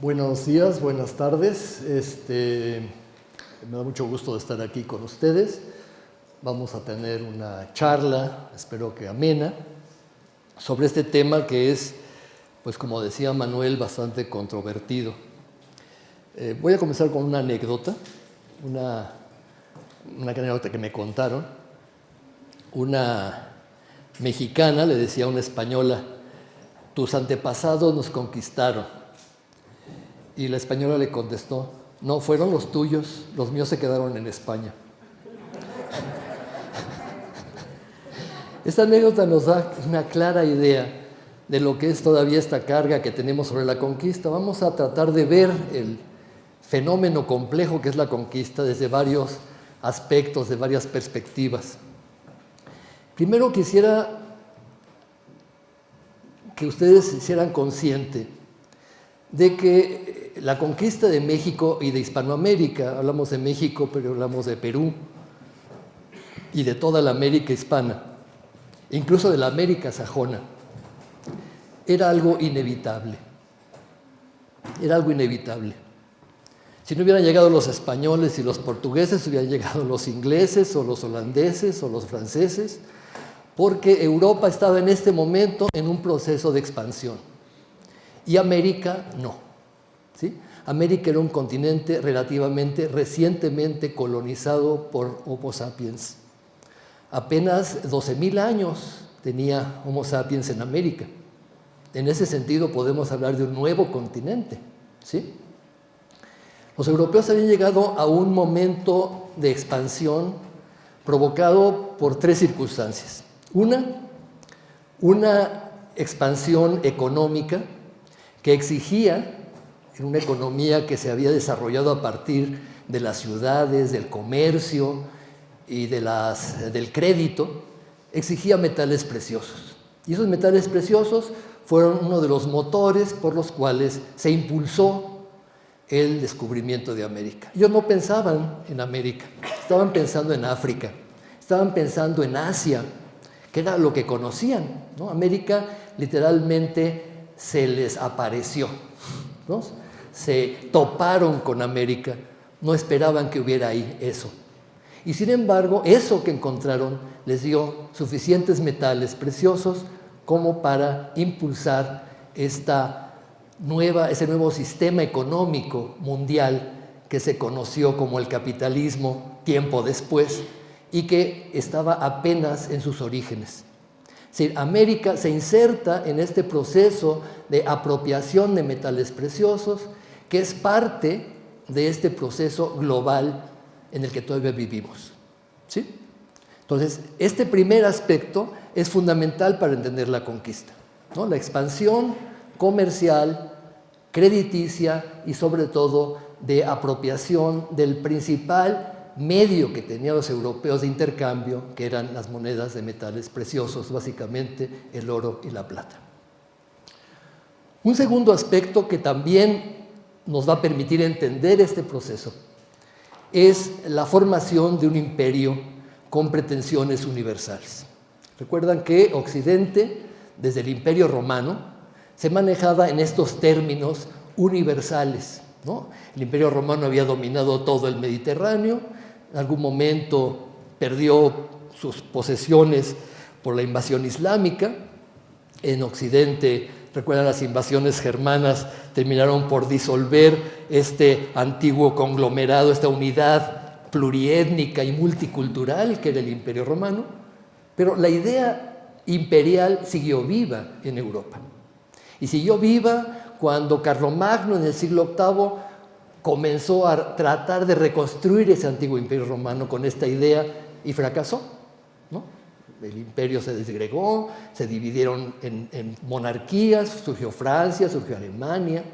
Buenos días, buenas tardes. Me da mucho gusto de estar aquí con ustedes. Vamos a tener una charla, espero que amena, sobre este tema que es, pues como decía Manuel, bastante controvertido. Voy a comenzar con una anécdota, una anécdota que me contaron. Una mexicana le decía a una española: tus antepasados nos conquistaron. Y la española le contestó: no, fueron los tuyos, los míos se quedaron en España. Esta anécdota nos da una clara idea de lo que es todavía esta carga que tenemos sobre la conquista. Vamos a tratar de ver el fenómeno complejo que es la conquista desde varios aspectos, de varias perspectivas. Primero quisiera que ustedes se hicieran conscientes de que la conquista de México y de Hispanoamérica, hablamos de México, pero hablamos de Perú y de toda la América hispana, incluso de la América sajona, era algo inevitable. Era algo inevitable. Si no hubieran llegado los españoles y los portugueses, hubieran llegado los ingleses o los holandeses o los franceses, porque Europa estaba en este momento en un proceso de expansión. Y América no, ¿sí? América era un continente relativamente recientemente colonizado por Homo sapiens. Apenas 12.000 años tenía Homo sapiens en América. En ese sentido podemos hablar de un nuevo continente, ¿sí? Los europeos habían llegado a un momento de expansión provocado por tres circunstancias. Una expansión económica que exigía, en una economía que se había desarrollado a partir de las ciudades, del comercio y del crédito, exigía metales preciosos. Y esos metales preciosos fueron uno de los motores por los cuales se impulsó el descubrimiento de América. Ellos no pensaban en América, estaban pensando en África, estaban pensando en Asia, que era lo que conocían, ¿no? América literalmente se les apareció, ¿no? Se toparon con América, no esperaban que hubiera ahí eso. Y sin embargo, eso que encontraron les dio suficientes metales preciosos como para impulsar ese nuevo sistema económico mundial que se conoció como el capitalismo tiempo después y que estaba apenas en sus orígenes. Es decir, América se inserta en este proceso de apropiación de metales preciosos que es parte de este proceso global en el que todavía vivimos, ¿sí? Entonces, este primer aspecto es fundamental para entender la conquista, ¿no? La expansión comercial, crediticia y sobre todo de apropiación del principal medio que tenían los europeos de intercambio, que eran las monedas de metales preciosos, básicamente el oro y la plata. Un segundo aspecto que también nos va a permitir entender este proceso es la formación de un imperio con pretensiones universales. Recuerdan que Occidente, desde el Imperio Romano, se manejaba en estos términos universales, ¿no? El Imperio Romano había dominado todo el Mediterráneo, en algún momento perdió sus posesiones por la invasión islámica. En Occidente, recuerdan, las invasiones germanas terminaron por disolver este antiguo conglomerado, esta unidad pluriétnica y multicultural que era el Imperio Romano, pero la idea imperial siguió viva en Europa. Y siguió viva cuando Carlomagno en el siglo VIII comenzó a tratar de reconstruir ese antiguo imperio romano con esta idea y fracasó, ¿no? El imperio se desgregó, se dividieron en monarquías, surgió Francia, surgió Alemania.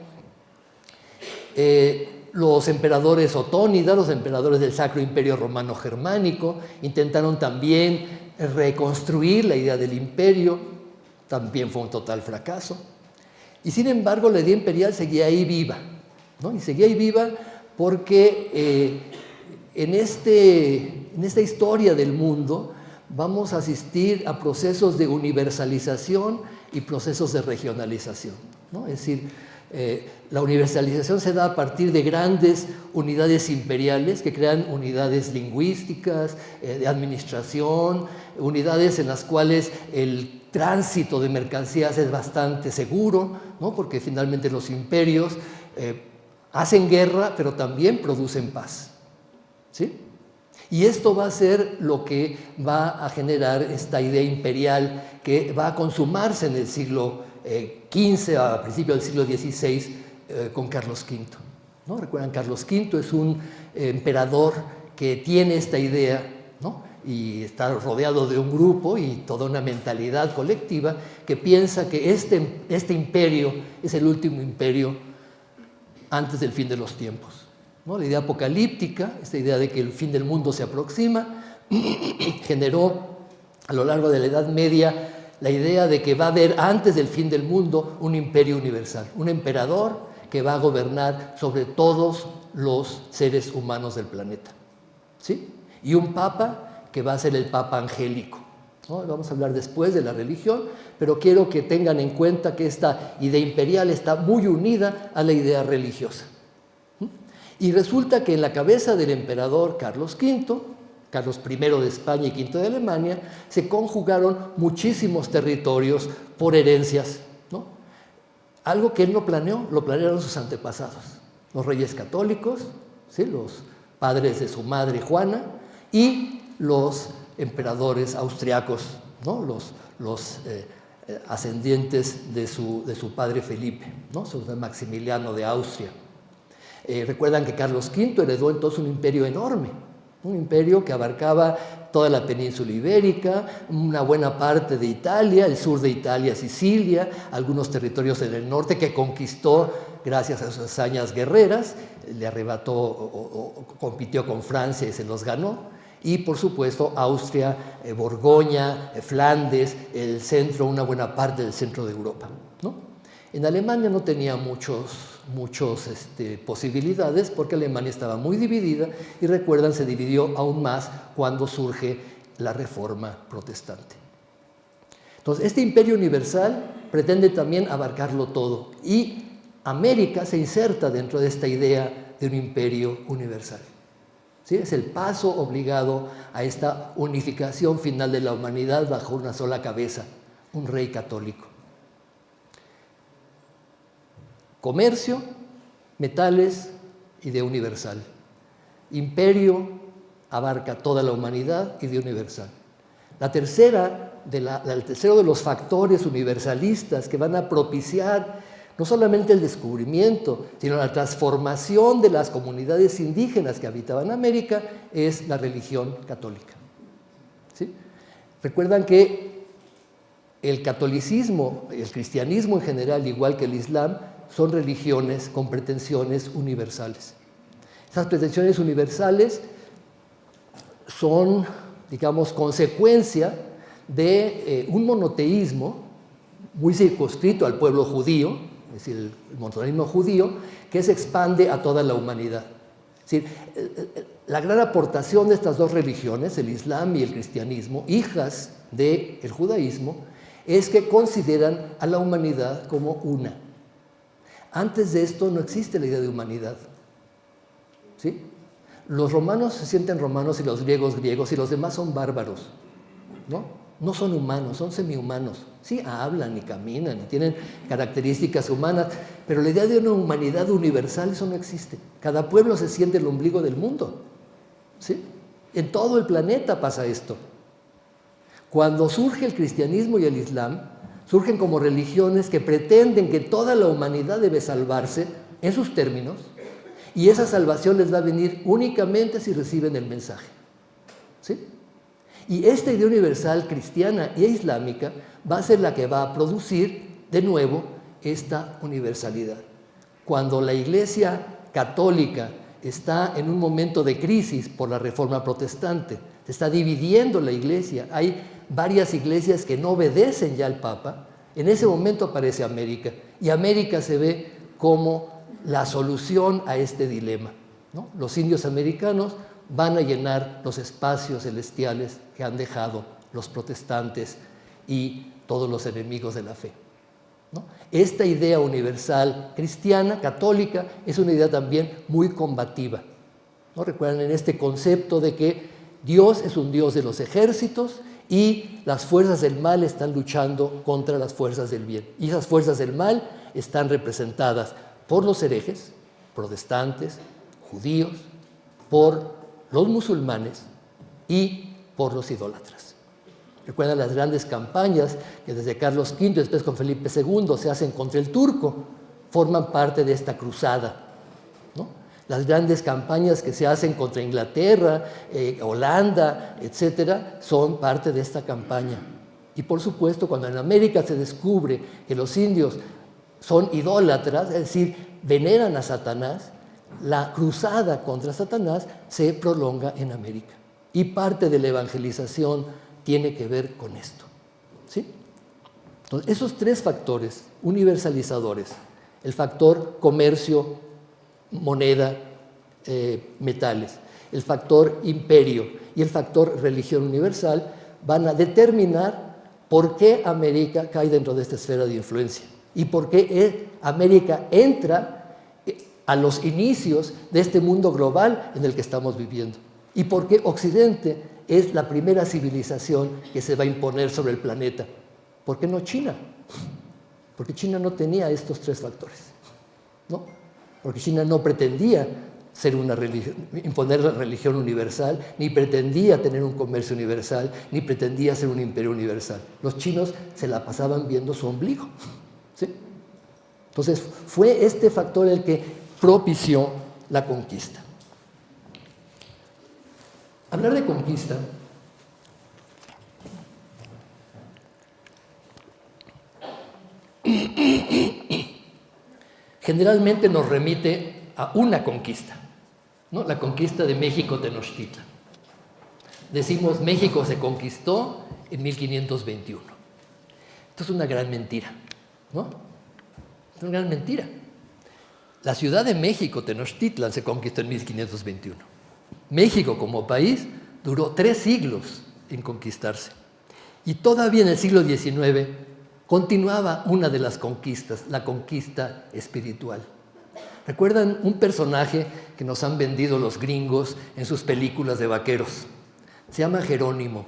Los emperadores otónidas, los emperadores del Sacro Imperio Romano Germánico, intentaron también reconstruir la idea del imperio, también fue un total fracaso. Y sin embargo, la idea imperial seguía ahí viva, ¿no? Y seguía ahí viva porque en esta historia del mundo vamos a asistir a procesos de universalización y procesos de regionalización, ¿no? Es decir, La universalización se da a partir de grandes unidades imperiales que crean unidades lingüísticas, de administración, unidades en las cuales el tránsito de mercancías es bastante seguro, ¿no? Porque finalmente los imperios hacen guerra, pero también producen paz, ¿sí? Y esto va a ser lo que va a generar esta idea imperial que va a consumarse en el siglo XV, a principios del siglo XVI, con Carlos V, ¿no? Recuerdan, Carlos V es un emperador que tiene esta idea, ¿no? Y está rodeado de un grupo y toda una mentalidad colectiva que piensa que este imperio es el último imperio antes del fin de los tiempos, ¿no? La idea apocalíptica, esta idea de que el fin del mundo se aproxima, generó a lo largo de la Edad Media la idea de que va a haber antes del fin del mundo un imperio universal, un emperador que va a gobernar sobre todos los seres humanos del planeta, ¿sí? Y un papa que va a ser el papa angélico, ¿no? Vamos a hablar después de la religión, pero quiero que tengan en cuenta que esta idea imperial está muy unida a la idea religiosa. Y resulta que en la cabeza del emperador Carlos V, Carlos I de España y V de Alemania, se conjugaron muchísimos territorios por herencias, ¿no? Algo que él no planeó, lo planearon sus antepasados, los reyes católicos, ¿sí? Los padres de su madre Juana y los emperadores austriacos, ¿no? Los ascendientes de su padre Felipe, ¿no? Maximiliano de Austria. Recuerdan que Carlos V heredó entonces un imperio enorme, un imperio que abarcaba toda la península ibérica, una buena parte de Italia, el sur de Italia, Sicilia, algunos territorios en el norte que conquistó gracias a sus hazañas guerreras, le arrebató o compitió con Francia y se los ganó, y por supuesto Austria, Borgoña, Flandes, el centro, una buena parte del centro de Europa, ¿no? En Alemania no tenía muchas posibilidades porque Alemania estaba muy dividida y recuerdan, se dividió aún más cuando surge la Reforma Protestante. Entonces, este imperio universal pretende también abarcarlo todo y América se inserta dentro de esta idea de un imperio universal. ¿Sí? Es el paso obligado a esta unificación final de la humanidad bajo una sola cabeza, un rey católico. Comercio, metales, idea universal. Imperio abarca toda la humanidad, idea universal. El tercero de los factores universalistas que van a propiciar no solamente el descubrimiento, sino la transformación de las comunidades indígenas que habitaban América es la religión católica, ¿sí? Recuerdan que el catolicismo, el cristianismo en general, igual que el islam, son religiones con pretensiones universales. Esas pretensiones universales son, digamos, consecuencia de un monoteísmo muy circunscrito al pueblo judío, es decir, el monoteísmo judío, que se expande a toda la humanidad. Es decir, la gran aportación de estas dos religiones, el islam y el cristianismo, hijas del judaísmo, es que consideran a la humanidad como una. Antes de esto no existe la idea de humanidad, ¿sí? Los romanos se sienten romanos y los griegos griegos y los demás son bárbaros, ¿no? No son humanos, son semihumanos. Sí, hablan y caminan y tienen características humanas, pero la idea de una humanidad universal, eso no existe. Cada pueblo se siente el ombligo del mundo, ¿sí? En todo el planeta pasa esto. Cuando surge el cristianismo y el islam, surgen como religiones que pretenden que toda la humanidad debe salvarse en sus términos y esa salvación les va a venir únicamente si reciben el mensaje, ¿sí? Y esta idea universal cristiana e islámica va a ser la que va a producir de nuevo esta universalidad. Cuando la Iglesia católica está en un momento de crisis por la Reforma Protestante, se está dividiendo la Iglesia, hay varias iglesias que no obedecen ya al Papa, en ese momento aparece América, y América se ve como la solución a este dilema, ¿no? Los indios americanos van a llenar los espacios celestiales que han dejado los protestantes y todos los enemigos de la fe. ¿no? Esta idea universal cristiana, católica, es una idea también muy combativa, ¿no? Recuerdan en este concepto de que Dios es un Dios de los ejércitos y las fuerzas del mal están luchando contra las fuerzas del bien. Y esas fuerzas del mal están representadas por los herejes, protestantes, judíos, por los musulmanes y por los idólatras. Recuerdan las grandes campañas que desde Carlos V y después con Felipe II se hacen contra el turco, forman parte de esta cruzada, ¿no? Las grandes campañas que se hacen contra Inglaterra, Holanda, etcétera, son parte de esta campaña. Y por supuesto, cuando en América se descubre que los indios son idólatras, es decir, veneran a Satanás, la cruzada contra Satanás se prolonga en América. Y parte de la evangelización tiene que ver con esto, ¿sí? Entonces, esos tres factores universalizadores, el factor comercio, moneda, metales, el factor imperio y el factor religión universal, van a determinar por qué América cae dentro de esta esfera de influencia y por qué América entra a los inicios de este mundo global en el que estamos viviendo y por qué Occidente es la primera civilización que se va a imponer sobre el planeta. ¿Por qué no China? Porque China no tenía estos tres factores, ¿no? Porque China no pretendía ser una religión, imponer la religión universal, ni pretendía tener un comercio universal, ni pretendía ser un imperio universal. Los chinos se la pasaban viendo su ombligo, ¿sí? Entonces, fue este factor el que propició la conquista. Hablar de conquista generalmente nos remite a una conquista, ¿no? La conquista de México Tenochtitlan. Decimos México se conquistó en 1521. Esto es una gran mentira, ¿no? Es una gran mentira. La Ciudad de México Tenochtitlan se conquistó en 1521. México como país duró 3 siglos en conquistarse. Y todavía en el siglo XIX continuaba una de las conquistas, la conquista espiritual. ¿Recuerdan un personaje que nos han vendido los gringos en sus películas de vaqueros? Se llama Jerónimo.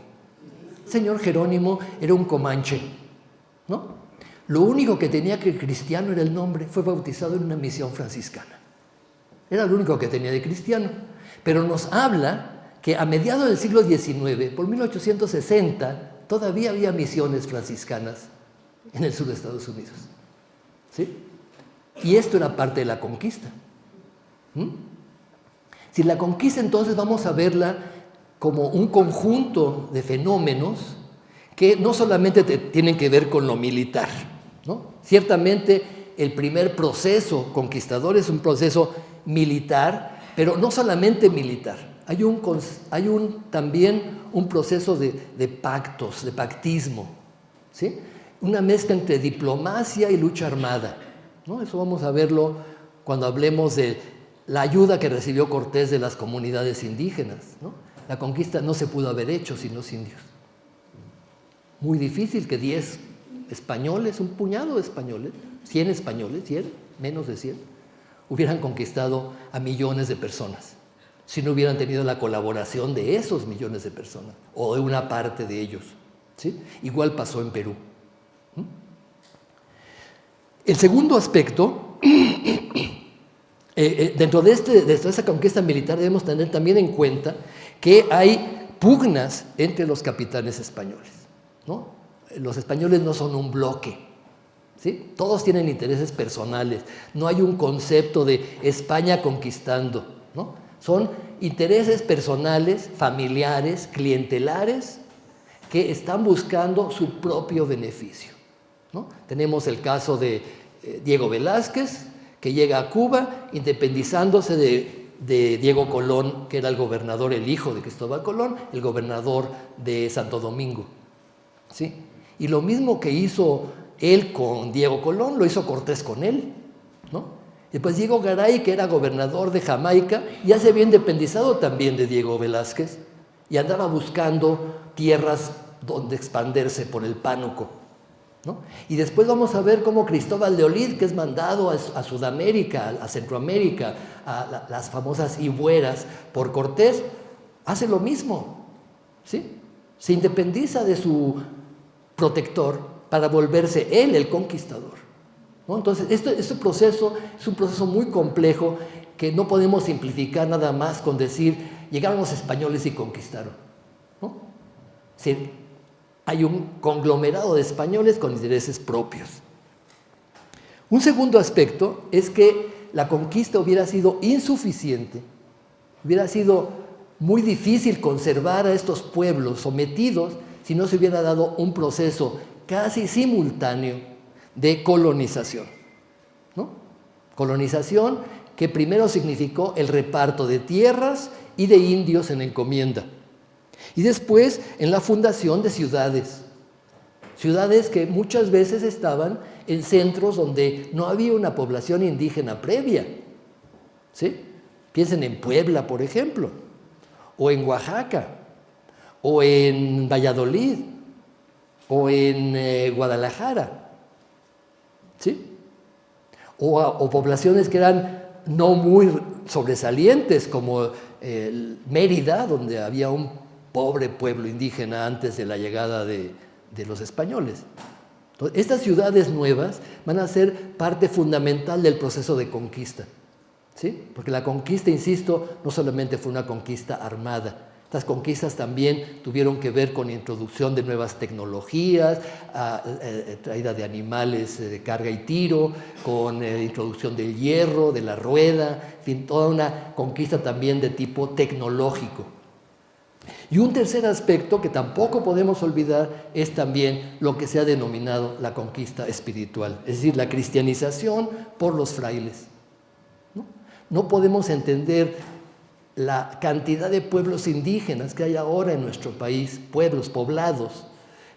El señor Jerónimo era un comanche, ¿no? Lo único que tenía que cristiano era el nombre, fue bautizado en una misión franciscana. Era lo único que tenía de cristiano. Pero nos habla que a mediados del siglo XIX, por 1860, todavía había misiones franciscanas en el sur de Estados Unidos, ¿sí? Y esto era parte de la conquista. Si la conquista, entonces vamos a verla como un conjunto de fenómenos que no solamente tienen que ver con lo militar, ¿no? Ciertamente el primer proceso conquistador es un proceso militar, pero no solamente militar. Hay también un proceso de pactos, de pactismo, ¿sí? Una mezcla entre diplomacia y lucha armada, ¿no? Eso vamos a verlo cuando hablemos de la ayuda que recibió Cortés de las comunidades indígenas, ¿no? La conquista no se pudo haber hecho sin los indios. Muy difícil que 10 españoles, un puñado de españoles, 100 españoles, 100, menos de 100, hubieran conquistado a millones de personas, si no hubieran tenido la colaboración de esos millones de personas, o de una parte de ellos, ¿sí? Igual pasó en Perú. El segundo aspecto, dentro de esta conquista militar debemos tener también en cuenta que hay pugnas entre los capitanes españoles, ¿no? Los españoles no son un bloque, ¿sí? Todos tienen intereses personales, no hay un concepto de España conquistando, ¿no? Son intereses personales, familiares, clientelares, que están buscando su propio beneficio, ¿no? Tenemos el caso de Diego Velázquez, que llega a Cuba independizándose de Diego Colón, que era el gobernador, el hijo de Cristóbal Colón, el gobernador de Santo Domingo, ¿sí? Y lo mismo que hizo él con Diego Colón, lo hizo Cortés con él, ¿no? Después Diego Garay, que era gobernador de Jamaica, ya se había independizado también de Diego Velázquez y andaba buscando tierras donde expandirse por el Pánuco. ¿no? Y después vamos a ver cómo Cristóbal de Olid, que es mandado a Sudamérica, a Centroamérica, a las famosas Ibueras por Cortés, hace lo mismo, ¿sí? Se independiza de su protector para volverse él el conquistador, ¿no? Entonces, este proceso es un proceso muy complejo que no podemos simplificar nada más con decir, llegaron los españoles y conquistaron, ¿no? Sí, hay un conglomerado de españoles con intereses propios. Un segundo aspecto es que la conquista hubiera sido insuficiente, hubiera sido muy difícil conservar a estos pueblos sometidos si no se hubiera dado un proceso casi simultáneo de colonización, ¿no? Colonización que primero significó el reparto de tierras y de indios en encomienda, y después en la fundación de ciudades, ciudades que muchas veces estaban en centros donde no había una población indígena previa, ¿sí? Piensen en Puebla, por ejemplo, o en Oaxaca, o en Valladolid, o en Guadalajara, ¿sí? O poblaciones que eran no muy sobresalientes, como Mérida, donde había un pobre pueblo indígena antes de la llegada de los españoles. Entonces, estas ciudades nuevas van a ser parte fundamental del proceso de conquista, ¿sí? Porque la conquista, insisto, no solamente fue una conquista armada. Estas conquistas también tuvieron que ver con la introducción de nuevas tecnologías, traída de animales de carga y tiro, con introducción del hierro, de la rueda, en fin, toda una conquista también de tipo tecnológico. Y un tercer aspecto que tampoco podemos olvidar es también lo que se ha denominado la conquista espiritual, es decir, la cristianización por los frailes. No podemos entender la cantidad de pueblos indígenas que hay ahora en nuestro país, pueblos poblados,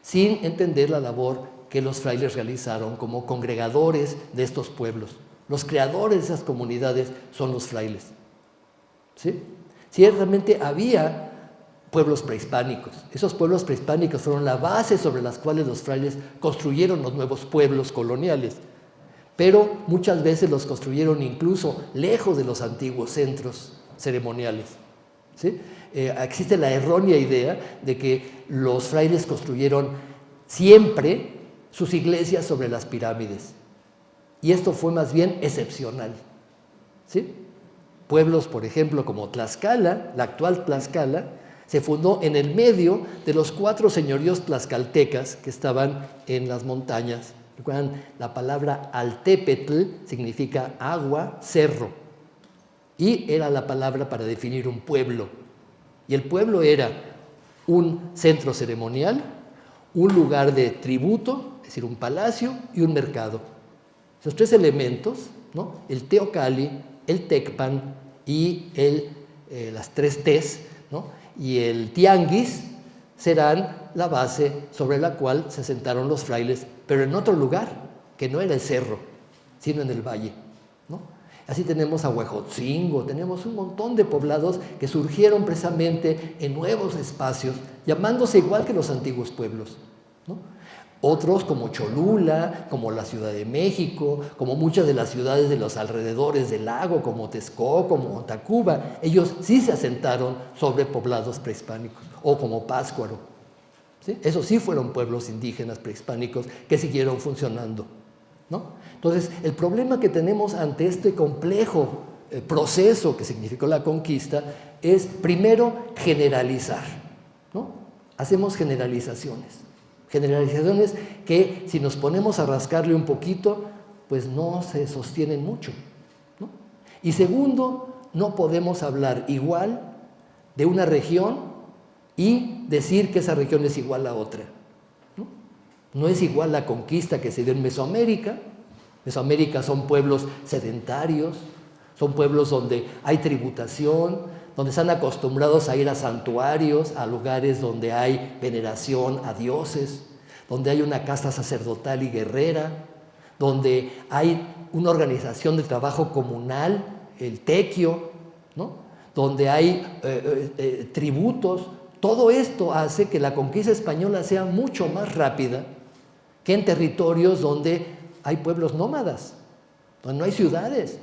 sin entender la labor que los frailes realizaron como congregadores de estos pueblos. Los creadores de esas comunidades son los frailes, ¿sí? Ciertamente había pueblos prehispánicos. Esos pueblos prehispánicos fueron la base sobre las cuales los frailes construyeron los nuevos pueblos coloniales, pero muchas veces los construyeron incluso lejos de los antiguos centros ceremoniales, ¿sí? Existe la errónea idea de que los frailes construyeron siempre sus iglesias sobre las pirámides, y esto fue más bien excepcional, ¿sí? Pueblos, por ejemplo, como Tlaxcala, la actual Tlaxcala, se fundó en el medio de los 4 señoríos tlaxcaltecas que estaban en las montañas. Recuerdan, la palabra altépetl significa agua, cerro, y era la palabra para definir un pueblo. Y el pueblo era un centro ceremonial, un lugar de tributo, es decir, un palacio, y un mercado. Esos 3 elementos, ¿no? El teocalli, el tecpan y las 3 T's, ¿no? Y el tianguis serán la base sobre la cual se asentaron los frailes, pero en otro lugar, que no era el cerro, sino en el valle, ¿no? Así tenemos a Huejotzingo, tenemos un montón de poblados que surgieron precisamente en nuevos espacios, llamándose igual que los antiguos pueblos, ¿no? Otros como Cholula, como la Ciudad de México, como muchas de las ciudades de los alrededores del lago, como Texcoco, como Tacuba, ellos sí se asentaron sobre poblados prehispánicos, o como Pátzcuaro, ¿sí? Esos sí fueron pueblos indígenas prehispánicos que siguieron funcionando, ¿no? Entonces, el problema que tenemos ante este complejo proceso que significó la conquista es, primero, generalizar, ¿no? Hacemos generalizaciones que, si nos ponemos a rascarle un poquito, pues no se sostienen mucho, ¿no? Y segundo, no podemos hablar igual de una región y decir que esa región es igual a otra, ¿no? No es igual la conquista que se dio en Mesoamérica. Mesoamérica son pueblos sedentarios, son pueblos donde hay tributación, donde están acostumbrados a ir a santuarios, a lugares donde hay veneración a dioses, donde hay una casta sacerdotal y guerrera, donde hay una organización de trabajo comunal, el tequio, ¿no? Donde hay tributos. Todo esto hace que la conquista española sea mucho más rápida que en territorios donde hay pueblos nómadas, donde no hay ciudades,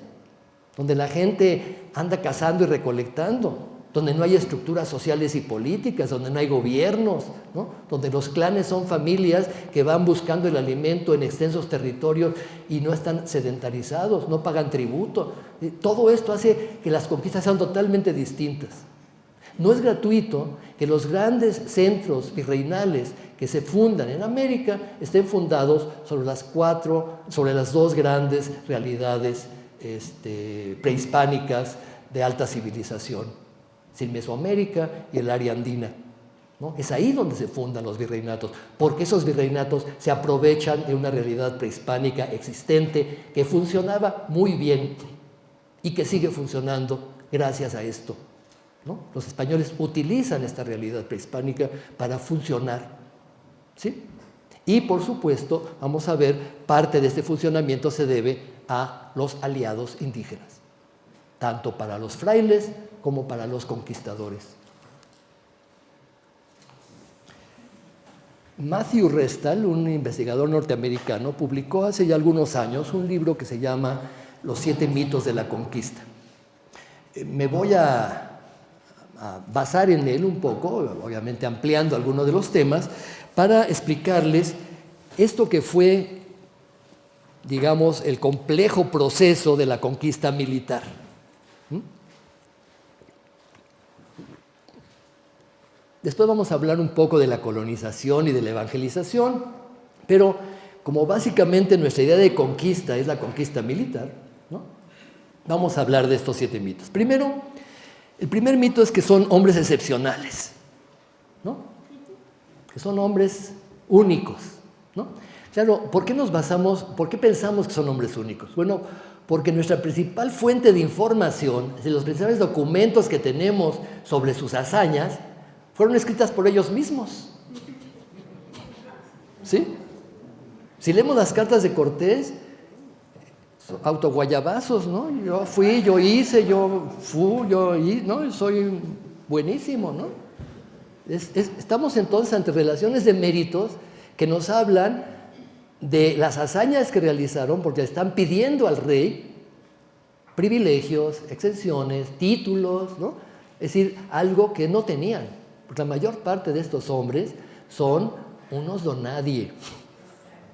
donde la gente anda cazando y recolectando, donde no hay estructuras sociales y políticas, donde no hay gobiernos, ¿no? Donde los clanes son familias que van buscando el alimento en extensos territorios y no están sedentarizados, no pagan tributo. Todo esto hace que las conquistas sean totalmente distintas. No es gratuito que los grandes centros virreinales que se fundan en América estén fundados sobre las dos grandes realidades prehispánicas de alta civilización, Mesoamérica y el área andina, ¿no? Es ahí donde se fundan los virreinatos, porque esos virreinatos se aprovechan de una realidad prehispánica existente que funcionaba muy bien y que sigue funcionando gracias a esto, ¿no? Los españoles utilizan esta realidad prehispánica para funcionar, ¿sí? Y por supuesto, vamos a ver, parte de este funcionamiento se debe a los aliados indígenas, tanto para los frailes como para los conquistadores. Matthew Restall, un investigador norteamericano, publicó hace ya algunos años un libro que se llama Los 7 mitos de la conquista. Me voy a basar en él un poco, obviamente ampliando algunos de los temas, para explicarles esto que fue, digamos, el complejo proceso de la conquista militar. Después vamos a hablar un poco de la colonización y de la evangelización, pero como básicamente nuestra idea de conquista es la conquista militar, ¿no? Vamos a hablar de estos 7 mitos. Primero, el primer mito es que son hombres excepcionales, ¿no? Que son hombres únicos, ¿no? Claro, ¿por qué pensamos que son hombres únicos? Bueno, porque nuestra principal fuente de información, de los principales documentos que tenemos sobre sus hazañas, fueron escritas por ellos mismos. ¿Sí? Si leemos las cartas de Cortés, autoguayabazos, ¿no? Yo fui, yo hice, ¿no? Soy buenísimo, ¿no? Estamos entonces ante relaciones de méritos que nos hablan de las hazañas que realizaron, porque están pidiendo al rey privilegios, exenciones, títulos, ¿no? Es decir, algo que no tenían. Porque la mayor parte de estos hombres son unos donadie,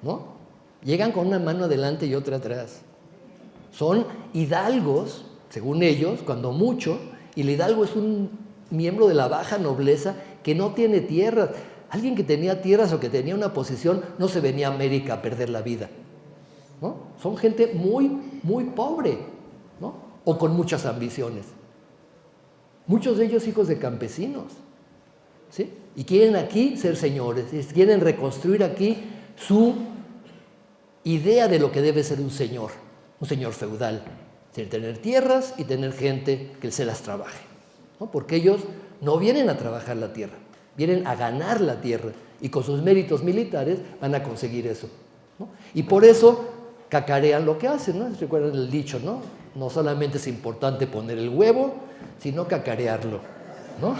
¿no? Llegan con una mano adelante y otra atrás. Son hidalgos, según ellos, cuando mucho, y el hidalgo es un miembro de la baja nobleza que no tiene tierras. Alguien que tenía tierras o que tenía una posición no se venía a América a perder la vida, ¿no? Son gente muy, muy pobre, ¿no? O con muchas ambiciones. Muchos de ellos hijos de campesinos, ¿sí? Y quieren aquí ser señores, quieren reconstruir aquí su idea de lo que debe ser un señor feudal, tener tierras y tener gente que se las trabaje, ¿no? Porque ellos no vienen a trabajar la tierra, vienen a ganar la tierra y con sus méritos militares van a conseguir eso, ¿no? Y por eso cacarean lo que hacen, ¿no? Recuerdan el dicho, ¿no? No solamente es importante poner el huevo, sino cacarearlo, ¿no?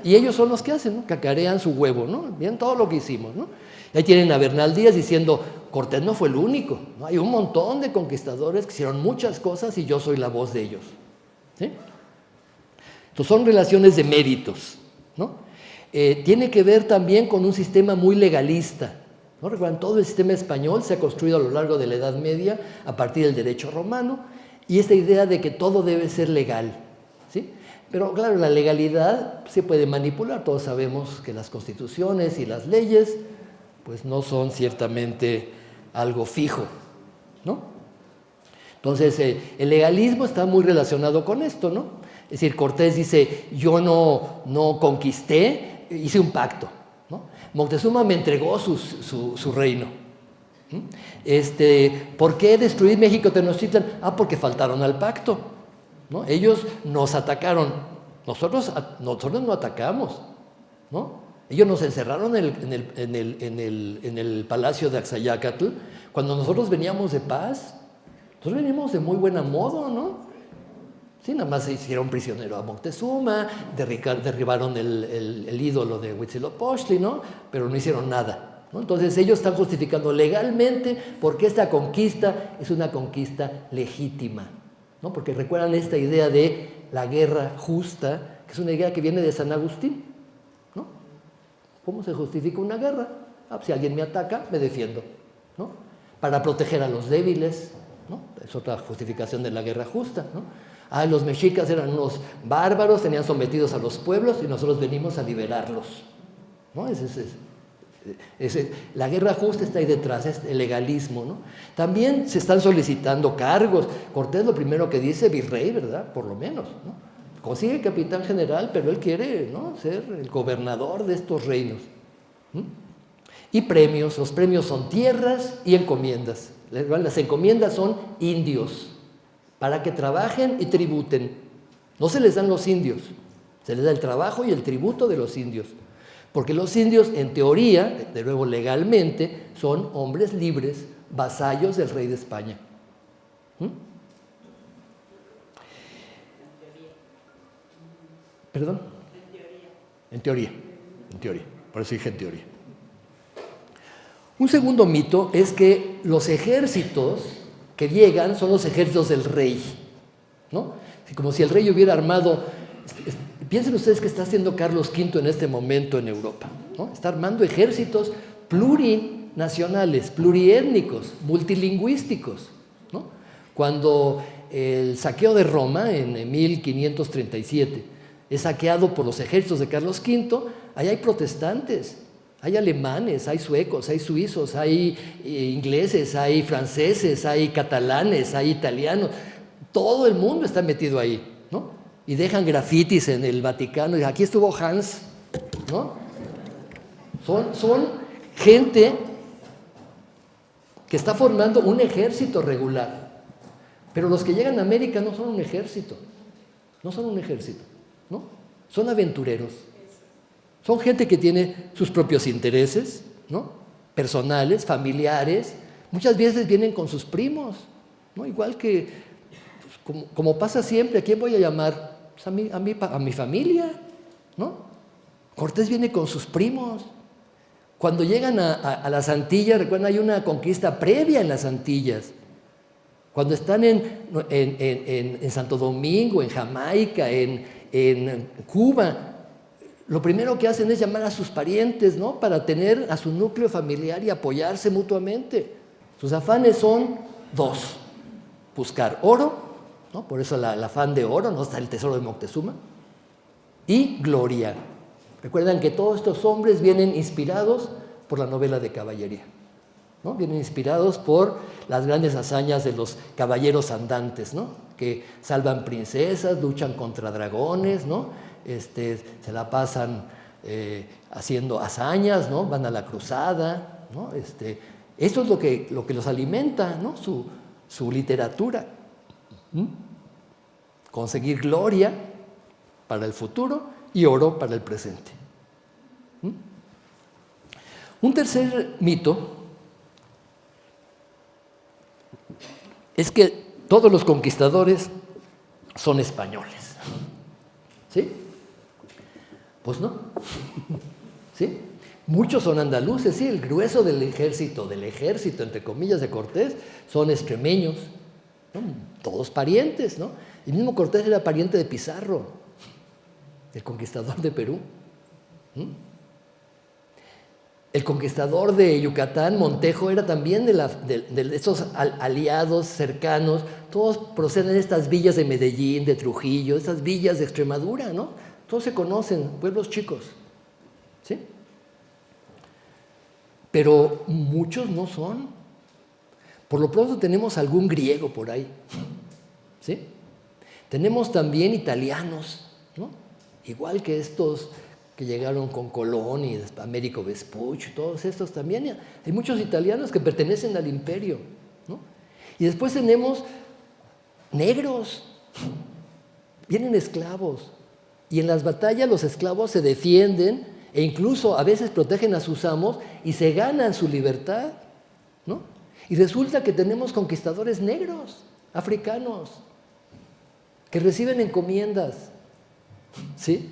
Y ellos son los que hacen, ¿no? Cacarean su huevo, ¿no? Bien, todo lo que hicimos, ¿no? Y ahí tienen a Bernal Díaz diciendo, Cortés no fue el único, ¿no? Hay un montón de conquistadores que hicieron muchas cosas y yo soy la voz de ellos, ¿sí? Entonces son relaciones de méritos, ¿no? Tiene que ver también con un sistema muy legalista, ¿no? Recuerdan, todo el sistema español se ha construido a lo largo de la Edad Media a partir del derecho romano y esta idea de que todo debe ser legal, ¿sí? Pero claro, la legalidad se puede manipular. Todos sabemos que las constituciones y las leyes pues no son ciertamente algo fijo, ¿no? Entonces, el legalismo está muy relacionado con esto, ¿no? Es decir, Cortés dice, yo no conquisté, hice un pacto, ¿no? Moctezuma me entregó su reino. ¿Por qué destruir México Tenochtitlan? Porque faltaron al pacto, ¿no? Ellos nos atacaron, nosotros no atacamos, ¿no? Ellos nos encerraron en el palacio de Axayácatl cuando nosotros veníamos de paz. Nosotros venimos de muy buen modo, ¿no? Sí, nada más se hicieron prisionero a Moctezuma, derribaron el ídolo de Huitzilopochtli, ¿no? Pero no hicieron nada, ¿no? Entonces ellos están justificando legalmente porque esta conquista es una conquista legítima, ¿no? Porque recuerdan esta idea de la guerra justa, que es una idea que viene de San Agustín, ¿no? ¿Cómo se justifica una guerra? Pues si alguien me ataca, me defiendo, ¿no? Para proteger a los débiles, ¿no? Es otra justificación de la guerra justa, ¿no? Los mexicas eran unos bárbaros, tenían sometidos a los pueblos y nosotros venimos a liberarlos, ¿no? La guerra justa está ahí detrás, es el legalismo, ¿no? También se están solicitando cargos. Cortés lo primero que dice, virrey, ¿verdad? Por lo menos, ¿no? Consigue capitán general, pero él quiere, ¿no?, ser el gobernador de estos reinos. Y premios, los premios son tierras y encomiendas. Las encomiendas son indios, para que trabajen y tributen. No se les dan los indios, se les da el trabajo y el tributo de los indios. Porque los indios, en teoría, de nuevo legalmente, son hombres libres, vasallos del rey de España. ¿Perdón? En teoría. Por eso dije en teoría. Un segundo mito es que los ejércitos que llegan son los ejércitos del rey, ¿no? Como si el rey hubiera armado. Piensen ustedes que está haciendo Carlos V en este momento en Europa, ¿no? Está armando ejércitos plurinacionales, pluriétnicos, multilingüísticos, ¿no? Cuando el saqueo de Roma en 1537 es saqueado por los ejércitos de Carlos V, ahí hay protestantes, hay alemanes, hay suecos, hay suizos, hay ingleses, hay franceses, hay catalanes, hay italianos. Todo el mundo está metido ahí, ¿no? Y dejan grafitis en el Vaticano, y aquí estuvo Hans, ¿no? Son gente que está formando un ejército regular. Pero los que llegan a América no son un ejército, ¿no? Son aventureros. Son gente que tiene sus propios intereses, ¿no?, personales, familiares. Muchas veces vienen con sus primos, ¿no? Igual que, pues, como pasa siempre, ¿a quién voy a llamar? Pues a mi familia, ¿no? Cortés viene con sus primos. Cuando llegan a las Antillas, recuerden, hay una conquista previa en las Antillas. Cuando están en Santo Domingo, en Jamaica, en Cuba, lo primero que hacen es llamar a sus parientes, ¿no?, para tener a su núcleo familiar y apoyarse mutuamente. Sus afanes son dos: buscar oro, ¿no?, por eso el afán de oro, ¿no?, está el tesoro de Moctezuma, y gloria. Recuerdan que todos estos hombres vienen inspirados por la novela de caballería, ¿no? Vienen inspirados por las grandes hazañas de los caballeros andantes, ¿no?, que salvan princesas, luchan contra dragones, ¿no? Se la pasan haciendo hazañas, ¿no? Van a la cruzada, ¿no? Esto es lo que los alimenta, ¿no?, su literatura. Conseguir gloria para el futuro y oro para el presente. Un tercer mito es que todos los conquistadores son españoles. ¿Sí? Pues no. ¿Sí? Muchos son andaluces, sí, el grueso del ejército, entre comillas, de Cortés, son extremeños, ¿no? Todos parientes, ¿no? El mismo Cortés era pariente de Pizarro, el conquistador de Perú. El conquistador de Yucatán, Montejo, era también de esos aliados cercanos. Todos proceden de estas villas de Medellín, de Trujillo, estas villas de Extremadura, ¿no? Todos se conocen, pueblos chicos, ¿sí? Pero muchos no son. Por lo pronto tenemos algún griego por ahí, ¿sí? Tenemos también italianos, ¿no? Igual que estos que llegaron con Colón y Américo Vespucci, todos estos también. Hay muchos italianos que pertenecen al imperio, ¿no? Y después tenemos negros, vienen esclavos. Y en las batallas los esclavos se defienden e incluso a veces protegen a sus amos y se ganan su libertad, ¿no? Y resulta que tenemos conquistadores negros, africanos, que reciben encomiendas, ¿sí?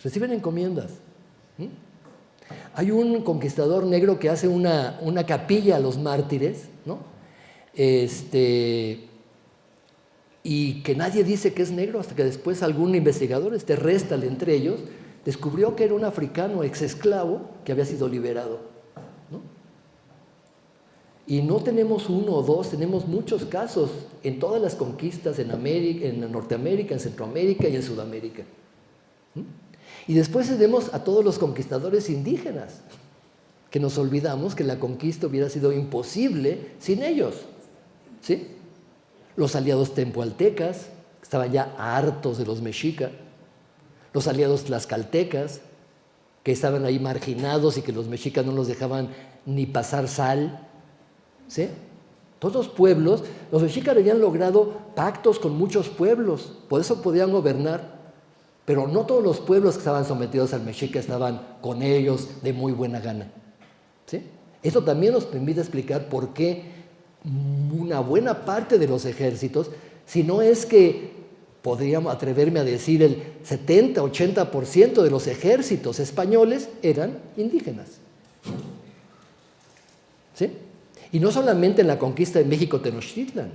Reciben encomiendas. Hay un conquistador negro que hace una capilla a los mártires, ¿no? Y que nadie dice que es negro hasta que después algún investigador, Restal entre ellos, descubrió que era un africano exesclavo que había sido liberado, ¿no? Y no tenemos uno o dos, tenemos muchos casos en todas las conquistas en América, en Norteamérica, en Centroamérica y en Sudamérica. Y después tenemos a todos los conquistadores indígenas, que nos olvidamos que la conquista hubiera sido imposible sin ellos, ¿sí? Los aliados tempoaltecas, que estaban ya hartos de los mexicas, los aliados tlaxcaltecas, que estaban ahí marginados y que los mexicas no los dejaban ni pasar sal, ¿sí? Todos los pueblos, los mexicas habían logrado pactos con muchos pueblos, por eso podían gobernar, pero no todos los pueblos que estaban sometidos al mexica estaban con ellos de muy buena gana, ¿sí? Eso también nos permite explicar por qué una buena parte de los ejércitos, si no es que podríamos atreverme a decir el 70-80% de los ejércitos españoles eran indígenas, ¿sí? Y no solamente en la conquista de México Tenochtitlan,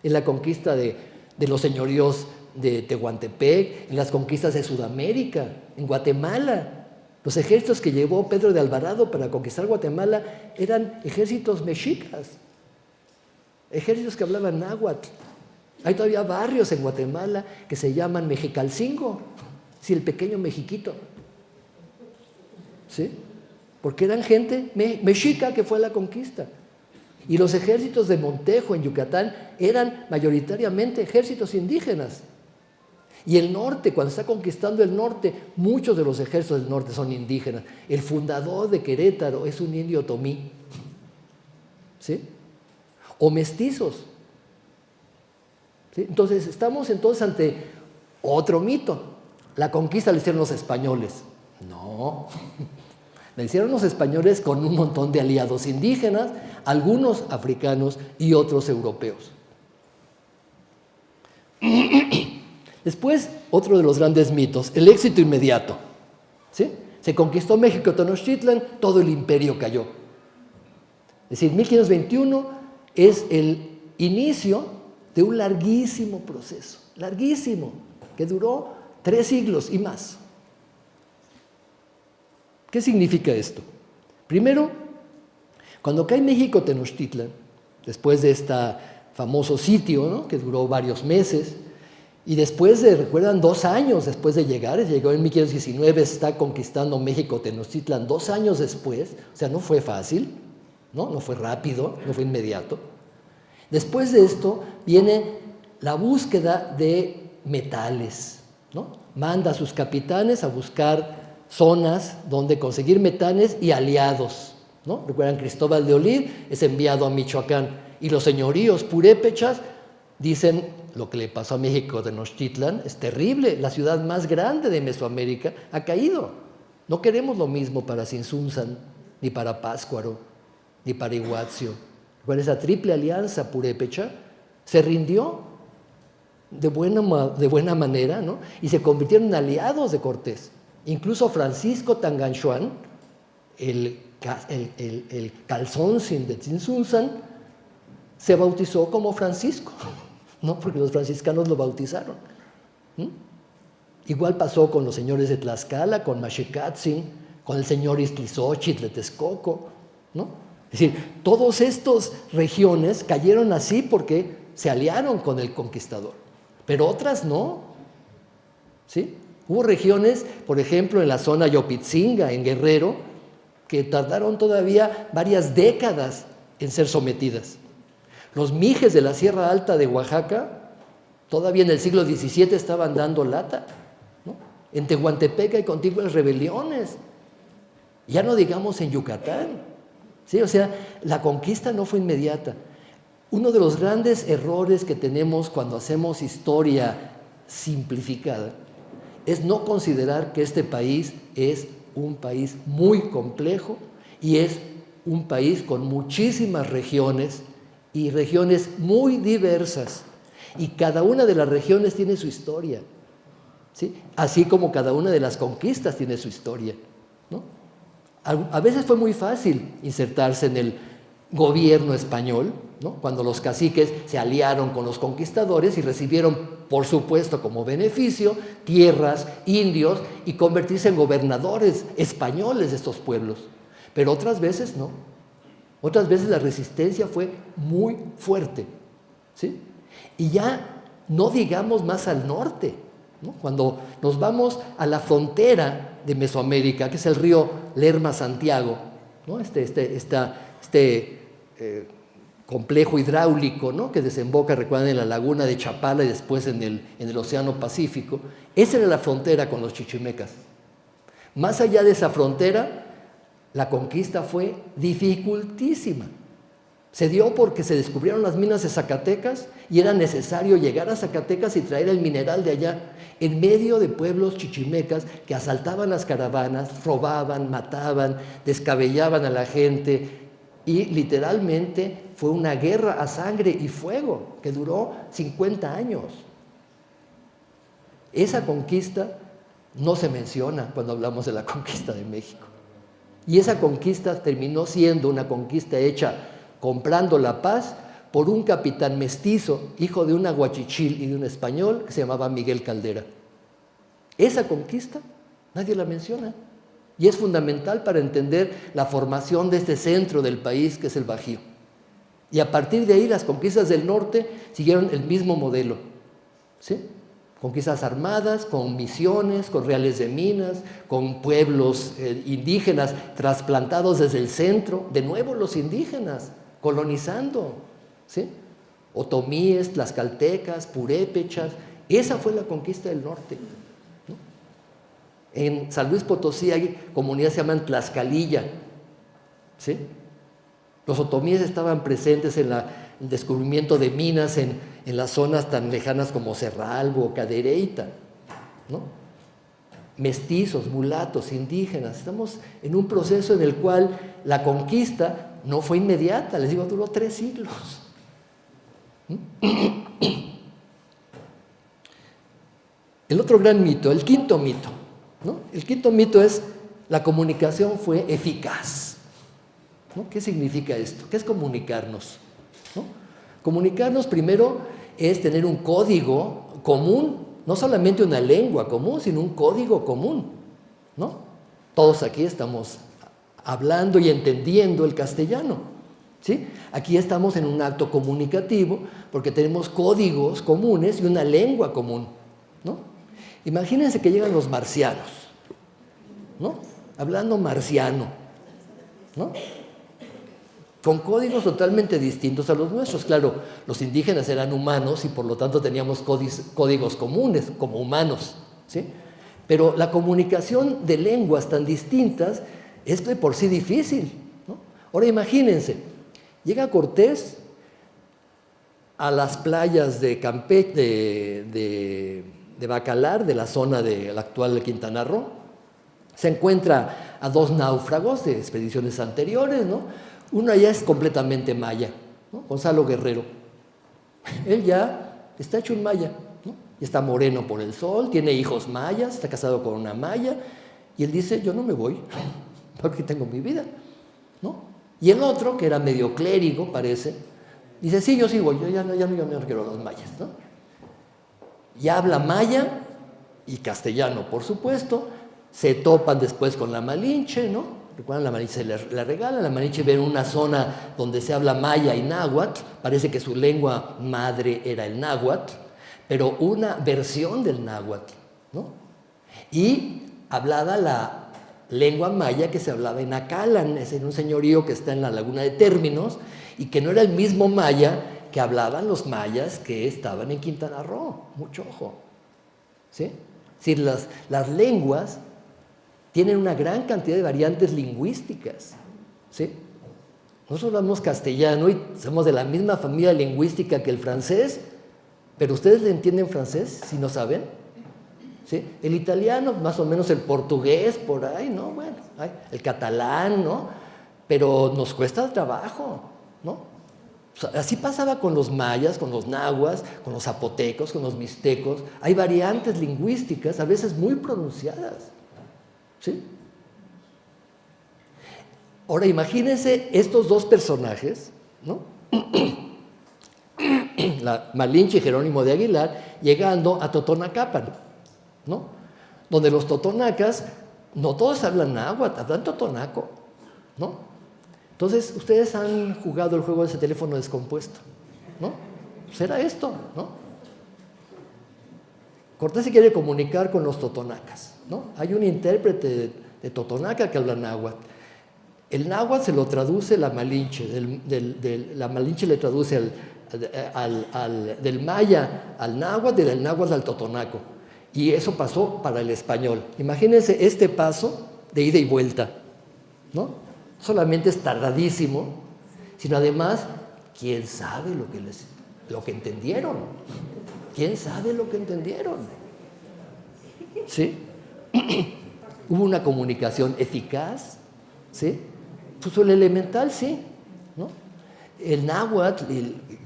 en la conquista de los señoríos de Tehuantepec, en las conquistas de Sudamérica, en Guatemala. Los ejércitos que llevó Pedro de Alvarado para conquistar Guatemala eran ejércitos mexicas, ejércitos que hablaban náhuatl. Hay todavía barrios en Guatemala que se llaman Mexicalcingo, sí, el pequeño Mexiquito, ¿sí? Porque eran gente mexica que fue a la conquista. Y los ejércitos de Montejo en Yucatán eran mayoritariamente ejércitos indígenas. Y el norte, cuando está conquistando el norte, muchos de los ejércitos del norte son indígenas. El fundador de Querétaro es un indio otomí, ¿sí? O mestizos, ¿sí? Entonces, estamos ante otro mito. La conquista la hicieron los españoles. No, la hicieron los españoles con un montón de aliados indígenas, algunos africanos y otros europeos. Después, otro de los grandes mitos, el éxito inmediato, ¿sí? Se conquistó México Tenochtitlan, todo el imperio cayó. Es decir, 1521 es el inicio de un larguísimo proceso, larguísimo, que duró 3 siglos y más. ¿Qué significa esto? Primero, cuando cae México Tenochtitlan, después de este famoso sitio, ¿no?, que duró varios meses, y después recuerdan, 2 años después de llegar, llegó en 1519, está conquistando México Tenochtitlan 2 años después, o sea, no fue fácil, no fue rápido, no fue inmediato. Después de esto viene la búsqueda de metales, ¿no? Manda a sus capitanes a buscar zonas donde conseguir metales y aliados, ¿no? Recuerdan, Cristóbal de Olid es enviado a Michoacán y los señoríos purépechas dicen: lo que le pasó a México Tenochtitlan es terrible, la ciudad más grande de Mesoamérica ha caído. No queremos lo mismo para Tzintzuntzan, ni para Pátzcuaro, ni para Iguazio. Bueno, esa triple alianza purépecha se rindió de buena manera, ¿no? Y se convirtieron en aliados de Cortés. Incluso Francisco Tanganchuan, el Calzónzin de Tzintzuntzan, se bautizó como Francisco, ¿no? Porque los franciscanos lo bautizaron. Igual pasó con los señores de Tlaxcala, con Maxicatzin, con el señor Iztlizóchitl de Texcoco, ¿no? Es decir, todas estas regiones cayeron así porque se aliaron con el conquistador, pero otras no, ¿sí? Hubo regiones, por ejemplo, en la zona Yopitzinga, en Guerrero, que tardaron todavía varias décadas en ser sometidas. Los mijes de la Sierra Alta de Oaxaca, todavía en el siglo XVII estaban dando lata, ¿no? En Tehuantepec hay continuas rebeliones, ya no digamos en Yucatán, ¿sí? O sea, la conquista no fue inmediata. Uno de los grandes errores que tenemos cuando hacemos historia simplificada es no considerar que este país es un país muy complejo y es un país con muchísimas regiones y regiones muy diversas. Y cada una de las regiones tiene su historia, ¿sí? Así como cada una de las conquistas tiene su historia, ¿no? A veces fue muy fácil insertarse en el gobierno español, ¿no? Cuando los caciques se aliaron con los conquistadores y recibieron, por supuesto, como beneficio, tierras, indios y convertirse en gobernadores españoles de estos pueblos. Pero otras veces no. Otras veces la resistencia fue muy fuerte, ¿sí? Y ya no digamos más al norte, ¿no? Cuando nos vamos a la frontera de Mesoamérica, que es el río Lerma-Santiago, ¿no? Complejo hidráulico, ¿no? Que desemboca, recuerden, en la laguna de Chapala y después en el Océano Pacífico. Esa era la frontera con los chichimecas. Más allá de esa frontera, la conquista fue dificultísima. Se dio porque se descubrieron las minas de Zacatecas y era necesario llegar a Zacatecas y traer el mineral de allá, en medio de pueblos chichimecas que asaltaban las caravanas, robaban, mataban, descabellaban a la gente y literalmente fue una guerra a sangre y fuego que duró 50 años. Esa conquista no se menciona cuando hablamos de la conquista de México. Y esa conquista terminó siendo una conquista hecha comprando la paz por un capitán mestizo, hijo de un aguachichil y de un español que se llamaba Miguel Caldera. Esa conquista nadie la menciona y es fundamental para entender la formación de este centro del país que es el Bajío. Y a partir de ahí las conquistas del norte siguieron el mismo modelo, ¿sí? Conquistas armadas, con misiones, con reales de minas, con pueblos indígenas trasplantados desde el centro, de nuevo los indígenas colonizando, ¿sí? Otomíes, tlaxcaltecas, purépechas, esa fue la conquista del norte, ¿no? En San Luis Potosí hay comunidades que se llaman Tlaxcalilla, ¿sí? Los otomíes estaban presentes en el descubrimiento de minas en las zonas tan lejanas como Cerralbo o Cadereyta, ¿no? Mestizos, mulatos, indígenas. Estamos en un proceso en el cual la conquista no fue inmediata, les digo, duró 3 siglos. El otro gran mito, el quinto mito, ¿no? El quinto mito es la comunicación fue eficaz, ¿no? ¿Qué significa esto? ¿Qué es comunicarnos? ¿No? Comunicarnos primero es tener un código común, no solamente una lengua común, sino un código común, ¿no? Todos aquí estamos hablando y entendiendo el castellano, ¿sí? Aquí estamos en un acto comunicativo porque tenemos códigos comunes y una lengua común, ¿no? Imagínense que llegan los marcianos, ¿no? Hablando marciano, ¿no? Con códigos totalmente distintos a los nuestros. Claro, los indígenas eran humanos y por lo tanto teníamos códigos comunes como humanos, ¿sí? Pero la comunicación de lenguas tan distintas es de por sí difícil, ¿no? Ahora imagínense, llega Cortés a las playas de Campeche, de Bacalar, de la zona de la actual Quintana Roo, se encuentra a 2 náufragos de expediciones anteriores, ¿no? Uno ya es completamente maya, ¿no? Gonzalo Guerrero. Él ya está hecho un maya, ¿no? Y está moreno por el sol, tiene hijos mayas, está casado con una maya, y él dice, yo no me voy, porque tengo mi vida, ¿no? Y el otro, que era medio clérigo, parece, dice, sí, yo sí voy, yo no quiero a los mayas, ¿no? Y habla maya y castellano, por supuesto, se topan después con la Malinche, ¿no? Recuerdan, la Malinche se la regala, la Malinche ve en una zona donde se habla maya y náhuatl, parece que su lengua madre era el náhuatl, pero una versión del náhuatl, ¿no? Y hablaba la lengua maya que se hablaba en Acalan, es en un señorío que está en la laguna de Términos, y que no era el mismo maya que hablaban los mayas que estaban en Quintana Roo, mucho ojo, ¿sí? Es decir, las lenguas tienen una gran cantidad de variantes lingüísticas, ¿sí? Nosotros hablamos castellano y somos de la misma familia lingüística que el francés, pero ¿ustedes le entienden francés si no saben? ¿Sí? El italiano, más o menos el portugués, por ahí, ¿no? Bueno, el catalán, ¿no? Pero nos cuesta trabajo, ¿no? O sea, así pasaba con los mayas, con los nahuas, con los zapotecos, con los mixtecos. Hay variantes lingüísticas, a veces muy pronunciadas, ¿sí? Ahora imagínense estos dos personajes, ¿no? La Malinche y Jerónimo de Aguilar, llegando a Totonacapan, ¿no? Donde los totonacas, no todos hablan náhuatl, hablan totonaco, ¿no? Entonces, ustedes han jugado el juego de ese teléfono descompuesto, ¿no? Pues era esto, ¿no? Cortés se quiere comunicar con los totonacas, ¿no? Hay un intérprete de totonaca que habla náhuatl. El náhuatl se lo traduce la Malinche, la Malinche le traduce del maya al náhuatl y del náhuatl al totonaco. Y eso pasó para el español. Imagínense este paso de ida y vuelta, ¿no? Solamente es tardadísimo, sino además, ¿quién sabe lo que entendieron? ¿Quién sabe lo que entendieron? ¿Sí? Hubo una comunicación eficaz, ¿sí? Pues el elemental, sí, ¿no? El náhuatl,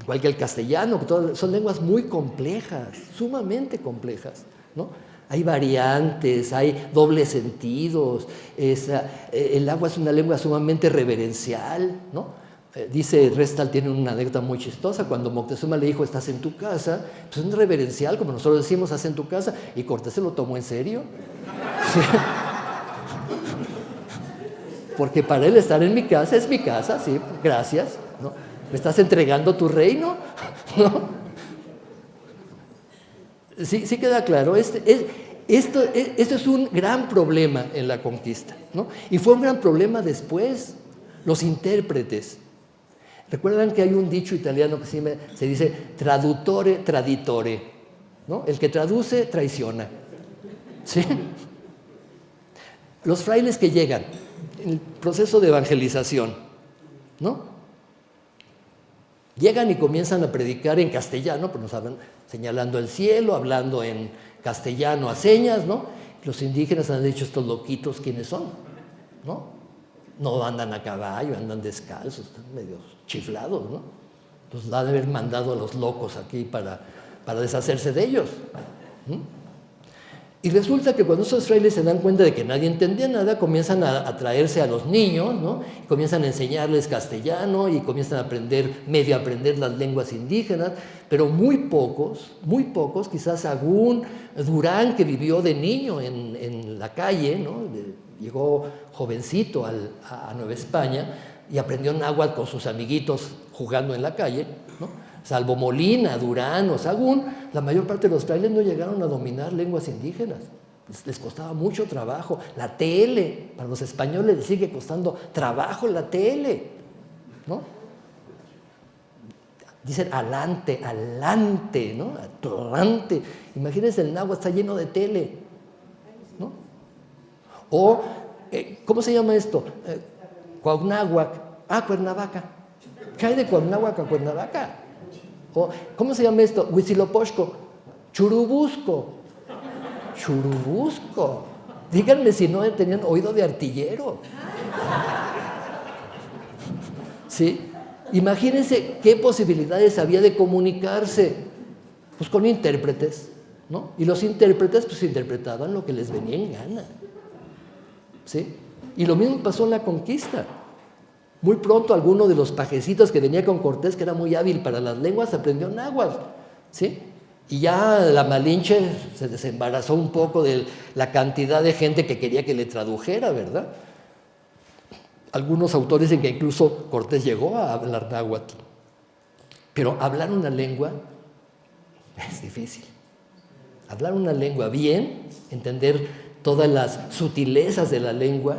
igual que el castellano, son lenguas muy complejas, sumamente complejas, ¿no? Hay variantes, hay dobles sentidos, el náhuatl es una lengua sumamente reverencial, ¿no? Dice Restal, tiene una anécdota muy chistosa, cuando Moctezuma le dijo, estás en tu casa, pues es reverencial, como nosotros decimos, estás en tu casa, y Cortés se lo tomó en serio. ¿Sí? Porque para él estar en mi casa es mi casa, sí, gracias, ¿no? ¿Me estás entregando tu reino? ¿No? Sí, sí queda claro, esto es un gran problema en la conquista, ¿no? Y fue un gran problema después, los intérpretes. Recuerdan que hay un dicho italiano que se dice traduttore traditore, ¿no? El que traduce traiciona, ¿sí? Los frailes que llegan, en el proceso de evangelización, ¿no? Llegan y comienzan a predicar en castellano, pues nos hablan señalando el cielo, hablando en castellano a señas, ¿no? Los indígenas han dicho, estos loquitos, ¿quiénes son? ¿No? No andan a caballo, andan descalzos, están medio chiflados, ¿no? Los han de haber mandado a los locos aquí para deshacerse de ellos. Y resulta que cuando esos frailes se dan cuenta de que nadie entendía nada, comienzan a traerse a los niños, ¿no? Y comienzan a enseñarles castellano y comienzan a medio aprender las lenguas indígenas, pero muy pocos, quizás Sagún, Durán, que vivió de niño en la calle, ¿no? Llegó jovencito a Nueva España y aprendió náhuatl con sus amiguitos jugando en la calle, ¿no? Salvo Molina, Durán o Sagún, la mayor parte de los frailes no llegaron a dominar lenguas indígenas. Les costaba mucho trabajo. La TL, para los españoles les sigue costando trabajo la TL, ¿no? Dicen alante, ¿no? Atlante. Imagínense, el náhuatl está lleno de TL, ¿no? O, ¿cómo se llama esto? Cuauhnáhuac. Cuernavaca. ¿Qué hay de Cuauhnáhuac a Cuernavaca? O, ¿cómo se llama esto? Huitzilopochtli. Churubusco. Díganme si no tenían oído de artillero. ¿Sí? Imagínense qué posibilidades había de comunicarse, pues con intérpretes, ¿no? Y los intérpretes pues interpretaban lo que les venía en gana, ¿sí? Y lo mismo pasó en la conquista. Muy pronto alguno de los pajecitos que venía con Cortés, que era muy hábil para las lenguas, aprendió náhuatl, ¿sí? Y ya la Malinche se desembarazó un poco de la cantidad de gente que quería que le tradujera, ¿verdad? Algunos autores dicen que incluso Cortés llegó a hablar náhuatl. Pero hablar una lengua es difícil. Hablar una lengua bien, entender todas las sutilezas de la lengua,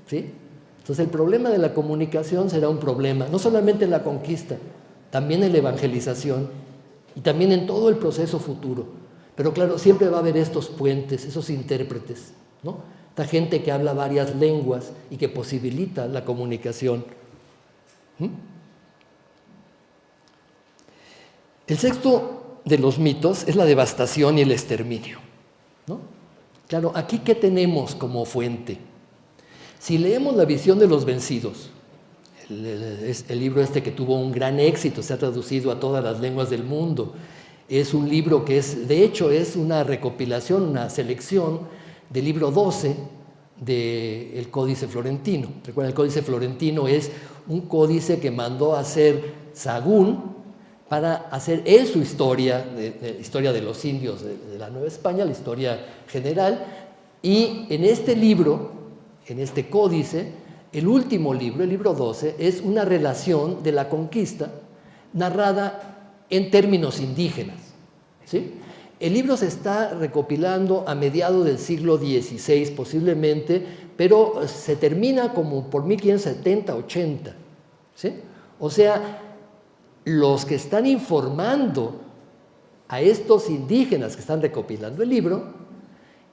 ¿sí? Entonces el problema de la comunicación será un problema, no solamente en la conquista, también en la evangelización y también en todo el proceso futuro. Pero claro, siempre va a haber estos puentes, esos intérpretes, ¿no? Esta gente que habla varias lenguas y que posibilita la comunicación. El sexto de los mitos es la devastación y el exterminio, ¿no? Claro, aquí ¿qué tenemos como fuente? Si leemos La visión de los vencidos, el libro este que tuvo un gran éxito, se ha traducido a todas las lenguas del mundo, es un libro que de hecho es una recopilación, una selección del libro 12 del Códice Florentino. Recuerden, el Códice Florentino es un códice que mandó a hacer Sahagún para hacer él su historia, historia de los indios de la Nueva España, la historia general. Y en este libro, en este códice, el último libro, el libro 12, es una relación de la conquista narrada en términos indígenas, ¿sí? El libro se está recopilando a mediados del siglo XVI posiblemente, pero se termina como por 1570-80, ¿sí? O sea, los que están informando a estos indígenas que están recopilando el libro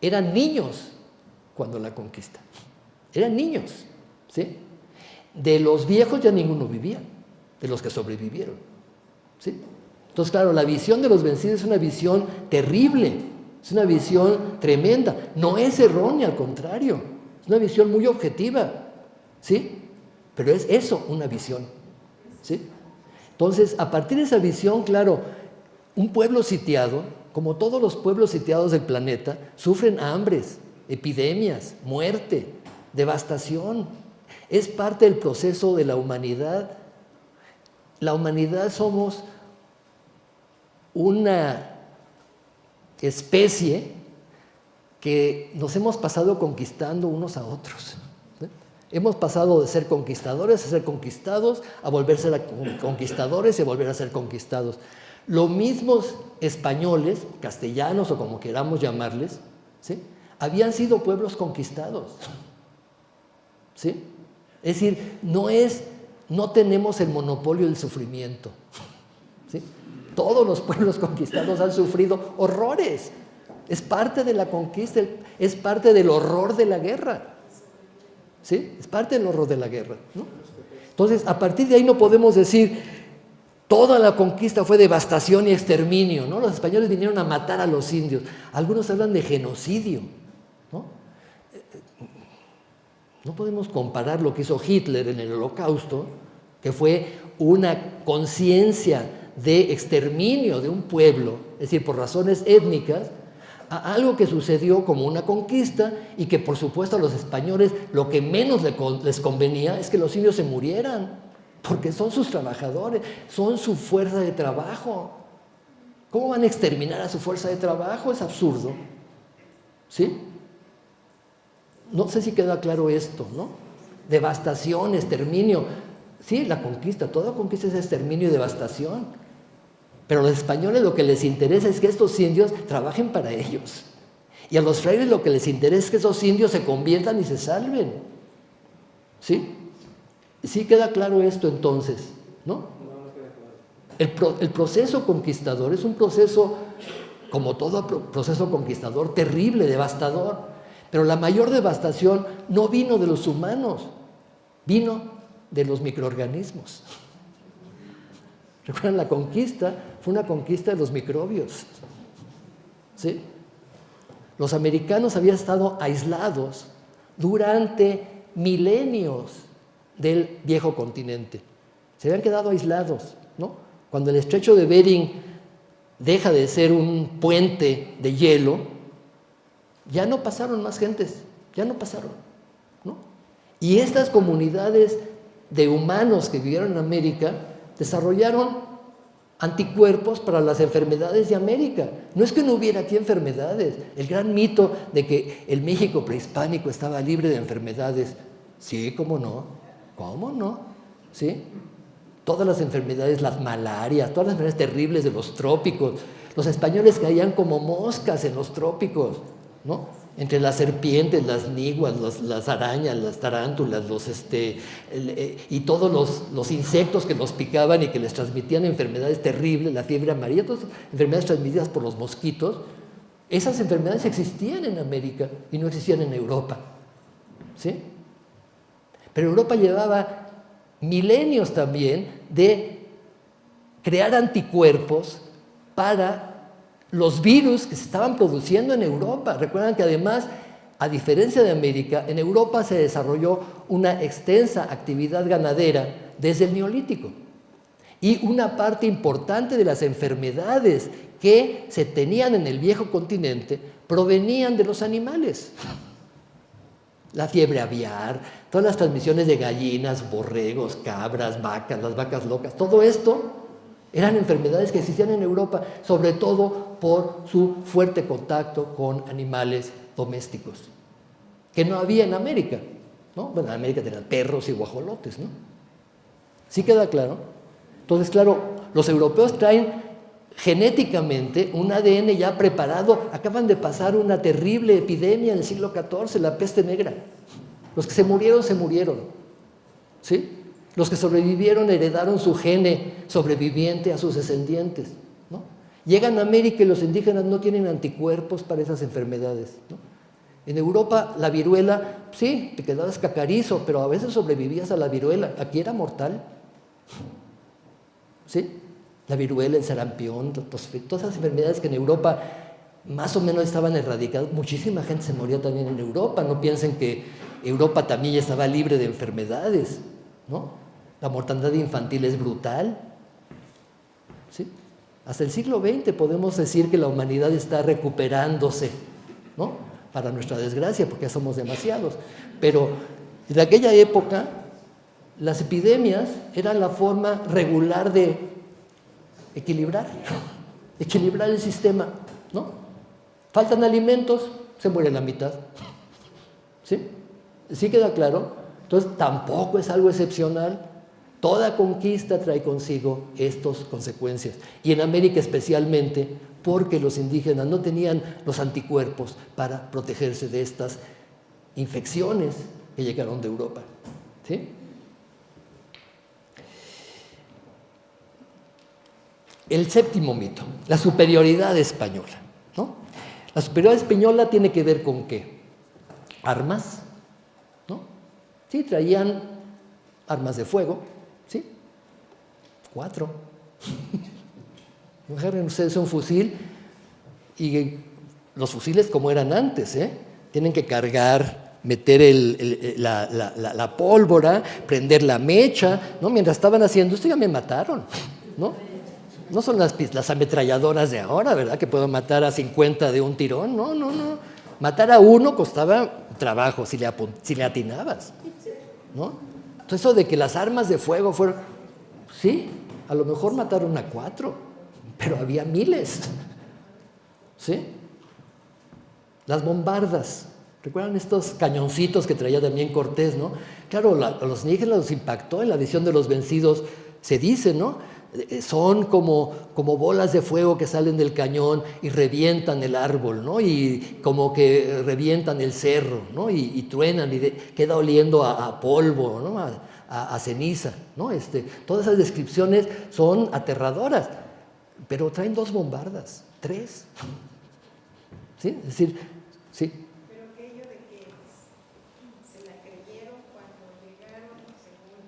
eran niños cuando la conquista. Eran niños, ¿sí? De los viejos ya ninguno vivía, de los que sobrevivieron, ¿sí? Entonces, claro, la visión de los vencidos es una visión terrible, es una visión tremenda. No es errónea, al contrario, es una visión muy objetiva, ¿sí? Pero es eso, una visión, ¿sí? Entonces, a partir de esa visión, claro, un pueblo sitiado, como todos los pueblos sitiados del planeta, sufren hambres, epidemias, muerte, devastación. Es parte del proceso de la humanidad. La humanidad somos una especie que nos hemos pasado conquistando unos a otros. Hemos pasado de ser conquistadores a ser conquistados, a volver a ser conquistadores y a volver a ser conquistados. Los mismos españoles, castellanos o como queramos llamarles, ¿sí?, habían sido pueblos conquistados, ¿sí? Es decir, no tenemos el monopolio del sufrimiento, ¿sí? Todos los pueblos conquistados han sufrido horrores. Es parte de la conquista, es parte del horror de la guerra, ¿sí? Es parte del horror de la guerra, ¿no? Entonces, a partir de ahí no podemos decir toda la conquista fue devastación y exterminio, ¿no? Los españoles vinieron a matar a los indios. Algunos hablan de genocidio, ¿no? No podemos comparar lo que hizo Hitler en el Holocausto, que fue una conciencia de exterminio de un pueblo, es decir, por razones étnicas, a algo que sucedió como una conquista y que por supuesto a los españoles lo que menos les convenía es que los indios se murieran, porque son sus trabajadores, son su fuerza de trabajo. ¿Cómo van a exterminar a su fuerza de trabajo? Es absurdo, ¿sí? No sé si queda claro esto, ¿no? Devastación, exterminio. Sí, la conquista, toda conquista es exterminio y devastación. Pero a los españoles lo que les interesa es que estos indios trabajen para ellos. Y a los frailes lo que les interesa es que esos indios se conviertan y se salven. ¿Sí? ¿Sí queda claro esto entonces? ¿No? El proceso conquistador es un proceso, como todo proceso conquistador, terrible, devastador. Pero la mayor devastación no vino de los humanos, vino de los microorganismos. ¿Recuerdan? La conquista fue una conquista de los microbios, ¿sí? Los americanos habían estado aislados durante milenios del viejo continente. Se habían quedado aislados, ¿no? Cuando el estrecho de Bering deja de ser un puente de hielo, ya no pasaron más gentes, ya no pasaron, ¿no? Y estas comunidades de humanos que vivieron en América desarrollaron anticuerpos para las enfermedades de América. No es que no hubiera aquí enfermedades. El gran mito de que el México prehispánico estaba libre de enfermedades. Sí, ¿cómo no? ¿Cómo no? ¿Sí? Todas las enfermedades, las malarias, todas las enfermedades terribles de los trópicos. Los españoles caían como moscas en los trópicos, ¿no? Entre las serpientes, las niguas, las arañas, las tarántulas, y todos los insectos que los picaban y que les transmitían enfermedades terribles, la fiebre amarilla, todas enfermedades transmitidas por los mosquitos. Esas enfermedades existían en América y no existían en Europa, ¿sí? Pero Europa llevaba milenios también de crear anticuerpos para los virus que se estaban produciendo en Europa. Recuerdan que además, a diferencia de América, en Europa se desarrolló una extensa actividad ganadera desde el Neolítico. Y una parte importante de las enfermedades que se tenían en el viejo continente provenían de los animales. La fiebre aviar, todas las transmisiones de gallinas, borregos, cabras, vacas, las vacas locas, todo esto eran enfermedades que existían en Europa, sobre todo por su fuerte contacto con animales domésticos, que no había en América, ¿no? Bueno, en América tenían perros y guajolotes, ¿no? ¿Sí queda claro? Entonces, claro, los europeos traen genéticamente un ADN ya preparado. Acaban de pasar una terrible epidemia en el siglo XIV, la peste negra. Los que se murieron, ¿sí? Los que sobrevivieron heredaron su gene sobreviviente a sus descendientes, ¿no? Llegan a América y los indígenas no tienen anticuerpos para esas enfermedades, ¿no? En Europa la viruela, sí, te quedabas cacarizo, pero a veces sobrevivías a la viruela. Aquí era mortal, ¿sí? La viruela, el sarampión, todas esas enfermedades que en Europa más o menos estaban erradicadas. Muchísima gente se moría también en Europa. No piensen que Europa también ya estaba libre de enfermedades, ¿no? La mortandad infantil es brutal, ¿sí? Hasta el siglo XX podemos decir que la humanidad está recuperándose, ¿no? Para nuestra desgracia, porque ya somos demasiados. Pero en aquella época las epidemias eran la forma regular de equilibrar el sistema, ¿no? Faltan alimentos, se muere la mitad, ¿sí? ¿Sí queda claro? Entonces tampoco es algo excepcional. Toda conquista trae consigo estas consecuencias, y en América especialmente porque los indígenas no tenían los anticuerpos para protegerse de estas infecciones que llegaron de Europa, ¿sí? El séptimo mito, la superioridad española, ¿no? La superioridad española tiene que ver con ¿qué? Armas, ¿no? Sí, traían armas de fuego, ¿sí? 4. Agarren ustedes un fusil, y los fusiles como eran antes, tienen que cargar, meter la pólvora, prender la mecha, ¿no? Mientras estaban haciendo esto ya me mataron, ¿no? No son las ametralladoras de ahora, ¿verdad? Que puedo matar a 50 de un tirón. No. Matar a uno costaba trabajo si le atinabas, ¿no? Entonces eso de que las armas de fuego fueron... Sí, a lo mejor mataron a 4, pero había miles, ¿sí? Las bombardas. ¿Recuerdan estos cañoncitos que traía también Cortés, no? Claro, a los indígenas los impactó. En la visión de los vencidos se dice, ¿no? Son como bolas de fuego que salen del cañón y revientan el árbol, ¿no? Y como que revientan el cerro, ¿no? Y truenan y queda oliendo a polvo, ¿no? A ceniza, ¿no? Todas esas descripciones son aterradoras, pero traen 2 bombardas, 3. ¿Sí? Es decir, sí. Pero aquello de que se la creyeron cuando llegaron, según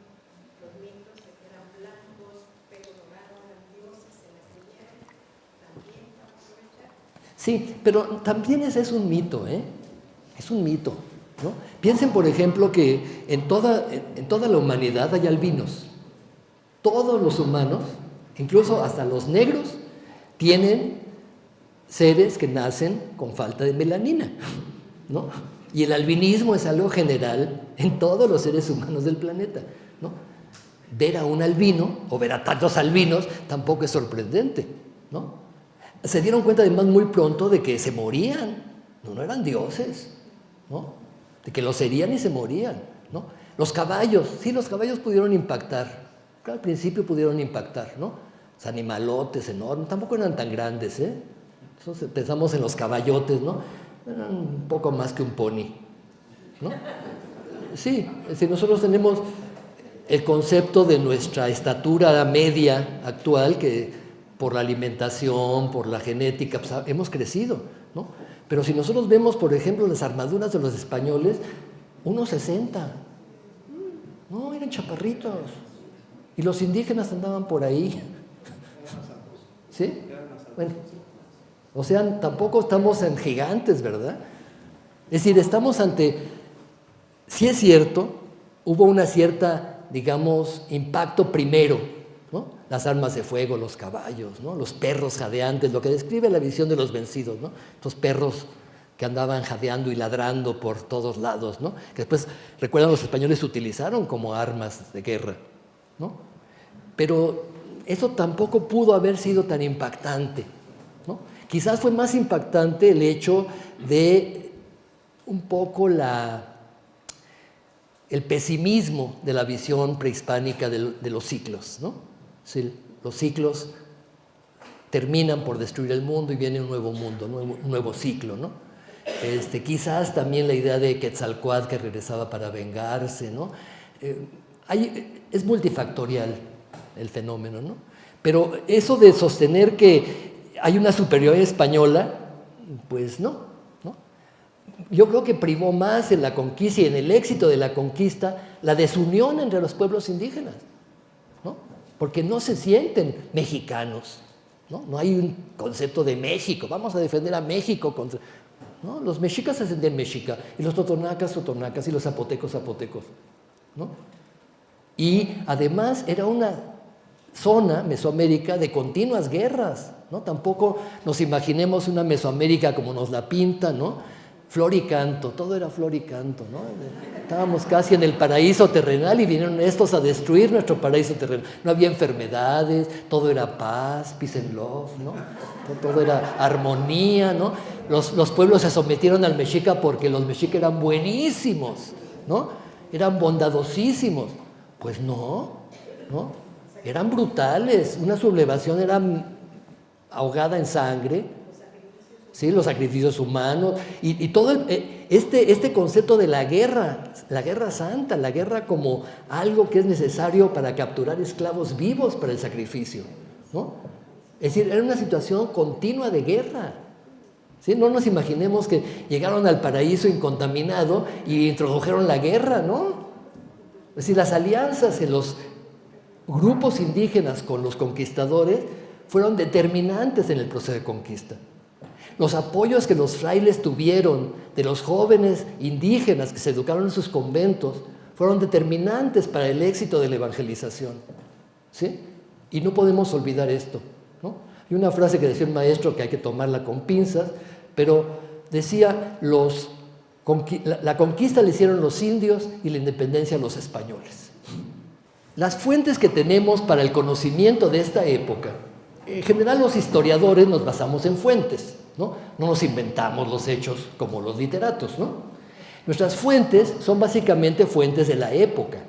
los mitos, de que eran blancos, pero lograron a los dioses, se la creyeron, también para aprovechar. Sí, pero también ese es un mito, Es un mito, ¿no? Piensen, por ejemplo, que en toda la humanidad hay albinos. Todos los humanos, incluso hasta los negros, tienen seres que nacen con falta de melanina, ¿no? Y el albinismo es algo general en todos los seres humanos del planeta, ¿no? Ver a un albino o ver a tantos albinos tampoco es sorprendente, ¿no? Se dieron cuenta además muy pronto de que se morían, no eran dioses, ¿no? De que los herían y se morían, ¿no? Los caballos, sí, los caballos pudieron impactar, al principio pudieron impactar, ¿no? Los animalotes enormes, tampoco eran tan grandes, Entonces pensamos en los caballotes, ¿no? Eran un poco más que un pony, ¿no? Sí, es decir, nosotros tenemos el concepto de nuestra estatura media actual, que por la alimentación, por la genética, pues, hemos crecido, ¿no? Pero si nosotros vemos, por ejemplo, las armaduras de los españoles, 1.60, no, eran chaparritos. Y los indígenas andaban por ahí, ¿sí? Bueno, o sea, tampoco estamos en gigantes, ¿verdad? Es decir, estamos ante, sí es cierto, hubo una cierta, digamos, impacto primero, ¿no? Las armas de fuego, los caballos, ¿no? Los perros jadeantes, lo que describe la visión de los vencidos, ¿no? Estos perros que andaban jadeando y ladrando por todos lados, ¿no? Que después, recuerdan, los españoles utilizaron como armas de guerra, ¿no? Pero eso tampoco pudo haber sido tan impactante, ¿no? Quizás fue más impactante el hecho de un poco el pesimismo de la visión prehispánica de los ciclos, ¿no? Sí, los ciclos terminan por destruir el mundo y viene un nuevo mundo, un nuevo ciclo, ¿no? Quizás también la idea de Quetzalcóatl que regresaba para vengarse, ¿no? Es multifactorial el fenómeno, ¿no? Pero eso de sostener que hay una superioridad española, pues no. Yo creo que privó más en la conquista y en el éxito de la conquista la desunión entre los pueblos indígenas, ¿no? Porque no se sienten mexicanos, ¿no? No hay un concepto de México, vamos a defender a México contra... ¿no? Los mexicas se sienten mexica, y los totonacas, y los zapotecos, ¿no? Y además era una zona, Mesoamérica, de continuas guerras, ¿no? Tampoco nos imaginemos una Mesoamérica como nos la pinta, ¿no? Flor y canto, todo era flor y canto, ¿no? Estábamos casi en el paraíso terrenal y vinieron estos a destruir nuestro paraíso terrenal. No había enfermedades, todo era paz, peace and love, ¿no? Todo era armonía, ¿no? Los pueblos se sometieron al mexica porque los mexicas eran buenísimos, ¿no? Eran bondadosísimos. Pues no, eran brutales, una sublevación era ahogada en sangre, ¿sí? Los sacrificios humanos y todo este concepto de la guerra santa, la guerra como algo que es necesario para capturar esclavos vivos para el sacrificio, ¿no? Es decir, era una situación continua de guerra, ¿sí? No nos imaginemos que llegaron al paraíso incontaminado y introdujeron la guerra, ¿no? Es decir, las alianzas en los grupos indígenas con los conquistadores fueron determinantes en el proceso de conquista. Los apoyos que los frailes tuvieron de los jóvenes indígenas que se educaron en sus conventos fueron determinantes para el éxito de la evangelización, ¿sí? Y no podemos olvidar esto, ¿no? Hay una frase que decía un maestro que hay que tomarla con pinzas, pero decía, la conquista la hicieron los indios y la independencia los españoles. Las fuentes que tenemos para el conocimiento de esta época, en general los historiadores nos basamos en fuentes, ¿no? No nos inventamos los hechos como los literatos, ¿no? Nuestras fuentes son básicamente fuentes de la época,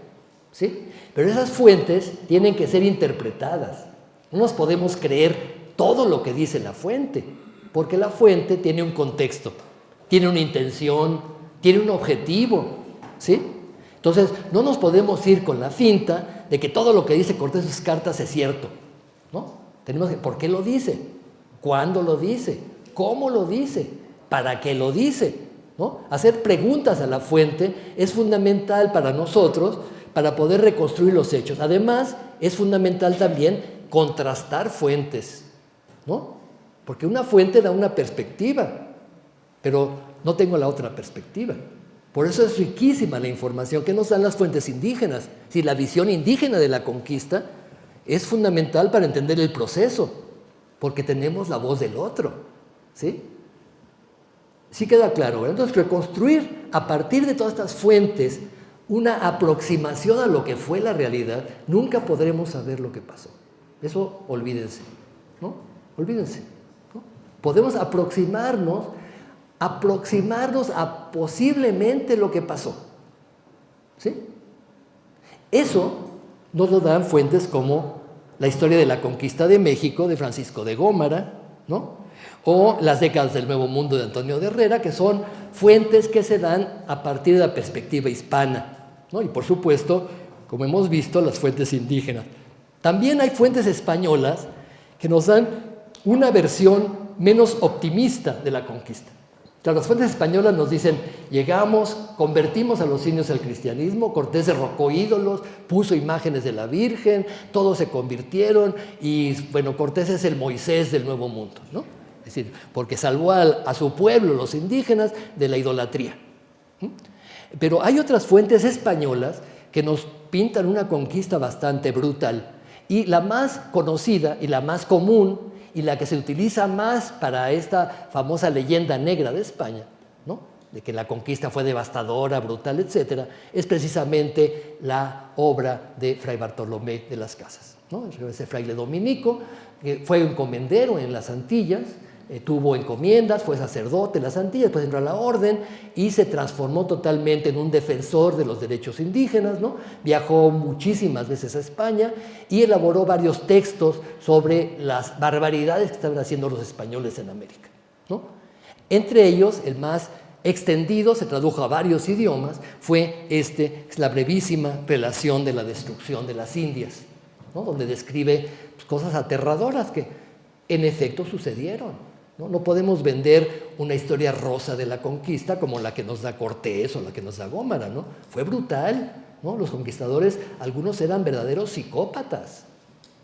¿sí? Pero esas fuentes tienen que ser interpretadas. No nos podemos creer todo lo que dice la fuente, porque la fuente tiene un contexto, tiene una intención, tiene un objetivo, ¿sí? Entonces, no nos podemos ir con la finta de que todo lo que dice Cortés en sus cartas es cierto, ¿no? Tenemos que, ¿por qué lo dice? ¿Cuándo lo dice? ¿Cómo lo dice? ¿Para qué lo dice? ¿No? Hacer preguntas a la fuente es fundamental para nosotros para poder reconstruir los hechos. Además, es fundamental también contrastar fuentes, ¿no? Porque una fuente da una perspectiva, pero no tengo la otra perspectiva. Por eso es riquísima la información que nos dan las fuentes indígenas. Si la visión indígena de la conquista es fundamental para entender el proceso, porque tenemos la voz del otro, ¿sí? Sí queda claro, ¿verdad? Entonces, reconstruir a partir de todas estas fuentes una aproximación a lo que fue la realidad, nunca podremos saber lo que pasó. Eso olvídense, ¿no? Olvídense, ¿no? Podemos aproximarnos a posiblemente lo que pasó, ¿sí? Eso nos lo dan fuentes como la historia de la conquista de México de Francisco de Gómara, ¿no? O las décadas del Nuevo Mundo de Antonio de Herrera, que son fuentes que se dan a partir de la perspectiva hispana, ¿no? Y por supuesto, como hemos visto, las fuentes indígenas. También hay fuentes españolas que nos dan una versión menos optimista de la conquista. Claro, las fuentes españolas nos dicen, llegamos, convertimos a los indios al cristianismo, Cortés derrocó ídolos, puso imágenes de la Virgen, todos se convirtieron y, bueno, Cortés es el Moisés del Nuevo Mundo, ¿no? Es decir, porque salvó a su pueblo, los indígenas, de la idolatría. Pero hay otras fuentes españolas que nos pintan una conquista bastante brutal. Y la más conocida y la más común y la que se utiliza más para esta famosa leyenda negra de España de que la conquista fue devastadora, brutal, etc., es precisamente la obra de Fray Bartolomé de las Casas, ¿no? Ese fraile dominico que fue encomendero en las Antillas, tuvo encomiendas, fue sacerdote en las Antillas, después entró a la orden y se transformó totalmente en un defensor de los derechos indígenas, ¿no? Viajó muchísimas veces a España y elaboró varios textos sobre las barbaridades que estaban haciendo los españoles en América, ¿no? Entre ellos, el más extendido, se tradujo a varios idiomas, fue la brevísima relación de la destrucción de las Indias, ¿no? Donde describe cosas aterradoras que en efecto sucedieron. No podemos vender una historia rosa de la conquista como la que nos da Cortés o la que nos da Gómara, ¿no? Fue brutal, ¿no? Los conquistadores, algunos eran verdaderos psicópatas,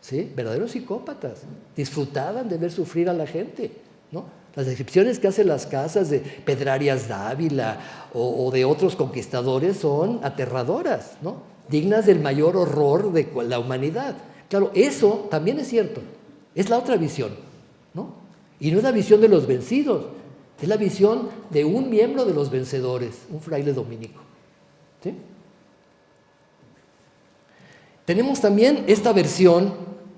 ¿sí? Verdaderos psicópatas. Disfrutaban de ver sufrir a la gente, ¿no? Las descripciones que hacen las Casas de Pedrarias Dávila o de otros conquistadores son aterradoras, ¿no? Dignas del mayor horror de la humanidad. Claro, eso también es cierto, es la otra visión, ¿no? Y no es la visión de los vencidos, es la visión de un miembro de los vencedores, un fraile dominico, ¿sí? Tenemos también esta versión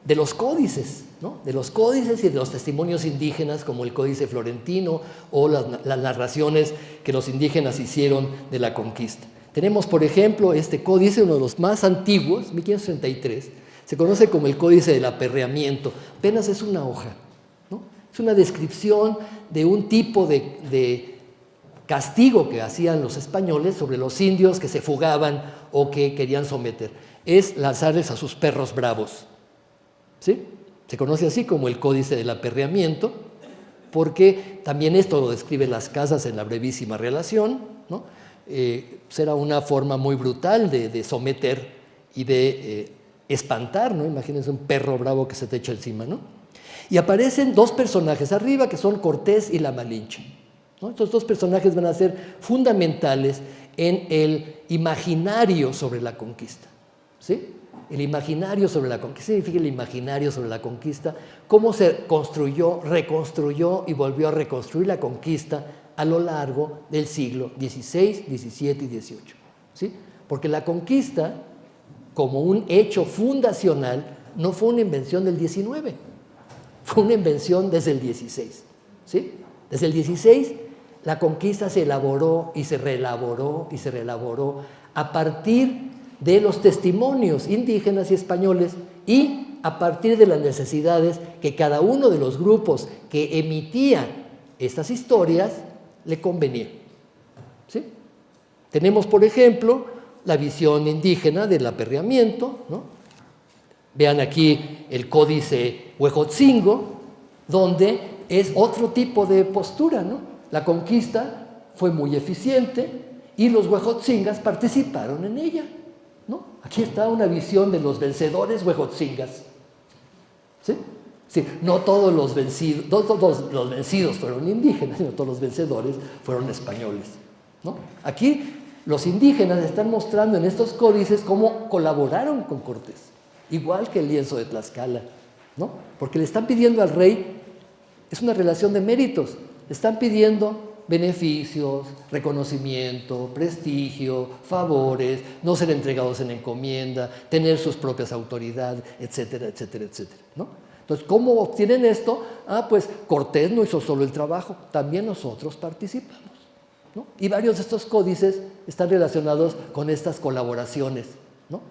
de los códices, ¿no? De los códices y de los testimonios indígenas, como el Códice Florentino o las narraciones que los indígenas hicieron de la conquista. Tenemos, por ejemplo, este códice, uno de los más antiguos, 1533, se conoce como el Códice del Aperreamiento, apenas es una hoja, ¿no? Es una descripción de un tipo de castigo que hacían los españoles sobre los indios que se fugaban o que querían someter. Es lanzarles a sus perros bravos, ¿sí? Se conoce así como el Códice del Aperreamiento, porque también esto lo describe las Casas en la brevísima relación, ¿no? Era una forma muy brutal de someter y de espantar, ¿no? Imagínense un perro bravo que se te echa encima, ¿no? Y aparecen dos personajes arriba que son Cortés y la Malinche, ¿no? Estos dos personajes van a ser fundamentales en el imaginario sobre la conquista, ¿sí? El imaginario sobre la conquista. ¿Qué significa el imaginario sobre la conquista? Cómo se construyó, reconstruyó y volvió a reconstruir la conquista a lo largo del siglo XVI, XVII y XVIII, ¿sí? Porque la conquista, como un hecho fundacional, no fue una invención del XIX, fue una invención desde el XVI, ¿sí? Desde el XVI la conquista se elaboró y se reelaboró y se reelaboró a partir de los testimonios indígenas y españoles y a partir de las necesidades que cada uno de los grupos que emitían estas historias le convenía, ¿sí? Tenemos, por ejemplo, la visión indígena del aperreamiento, ¿no? Vean aquí el Códice Huejotzingo, donde es otro tipo de postura, ¿no? La conquista fue muy eficiente y los huejotzingas participaron en ella, ¿no? Aquí está una visión de los vencedores huejotzingas, ¿sí? Sí, no todos los vencidos fueron indígenas, sino todos los vencedores fueron españoles, ¿no? Aquí los indígenas están mostrando en estos códices cómo colaboraron con Cortés, igual que el lienzo de Tlaxcala, ¿no? Porque le están pidiendo al rey, es una relación de méritos, le están pidiendo beneficios, reconocimiento, prestigio, favores, no ser entregados en encomienda, tener sus propias autoridades, etcétera, etcétera, etcétera, ¿no? Entonces, ¿cómo obtienen esto? Pues Cortés no hizo solo el trabajo, también nosotros participamos, ¿no? Y varios de estos códices están relacionados con estas colaboraciones, ¿no?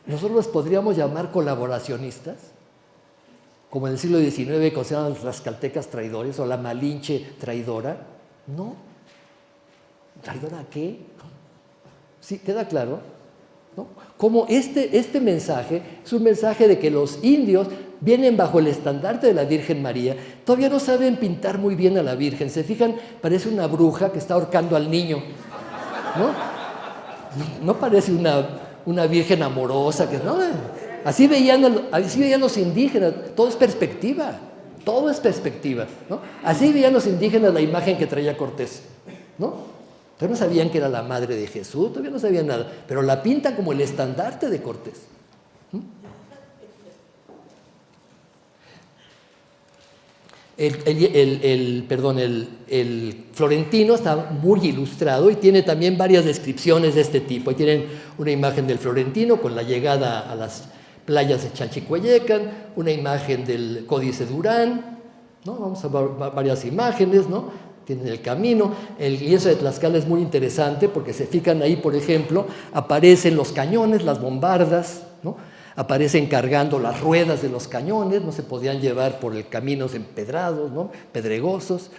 Nosotros los podríamos llamar colaboracionistas, como en el siglo XIX consideraban los tlaxcaltecas traidores o la Malinche traidora. No. ¿Traidora a qué? ¿Sí? ¿Queda claro? ¿No? Como este mensaje es un mensaje de que los indios vienen bajo el estandarte de la Virgen María, todavía no saben pintar muy bien a la Virgen, se fijan, parece una bruja que está ahorcando al niño, ¿no? No parece una virgen amorosa, que no. Así veían los indígenas, todo es perspectiva, ¿no? Así veían los indígenas la imagen que traía Cortés, ¿no? Todavía no sabían que era la madre de Jesús, todavía no sabían nada, pero la pintan como el estandarte de Cortés. El florentino está muy ilustrado y tiene también varias descripciones de este tipo. Ahí tienen una imagen del florentino con la llegada a las playas de Chalchicueyecan, una imagen del Códice Durán, ¿no? Vamos a ver varias imágenes, ¿no? Tienen el camino. El lienzo de Tlaxcala es muy interesante porque se fijan ahí, por ejemplo, aparecen los cañones, las bombardas, ¿no? Aparecen cargando las ruedas de los cañones, no se podían llevar por el caminos empedrados, ¿no? Pedregosos.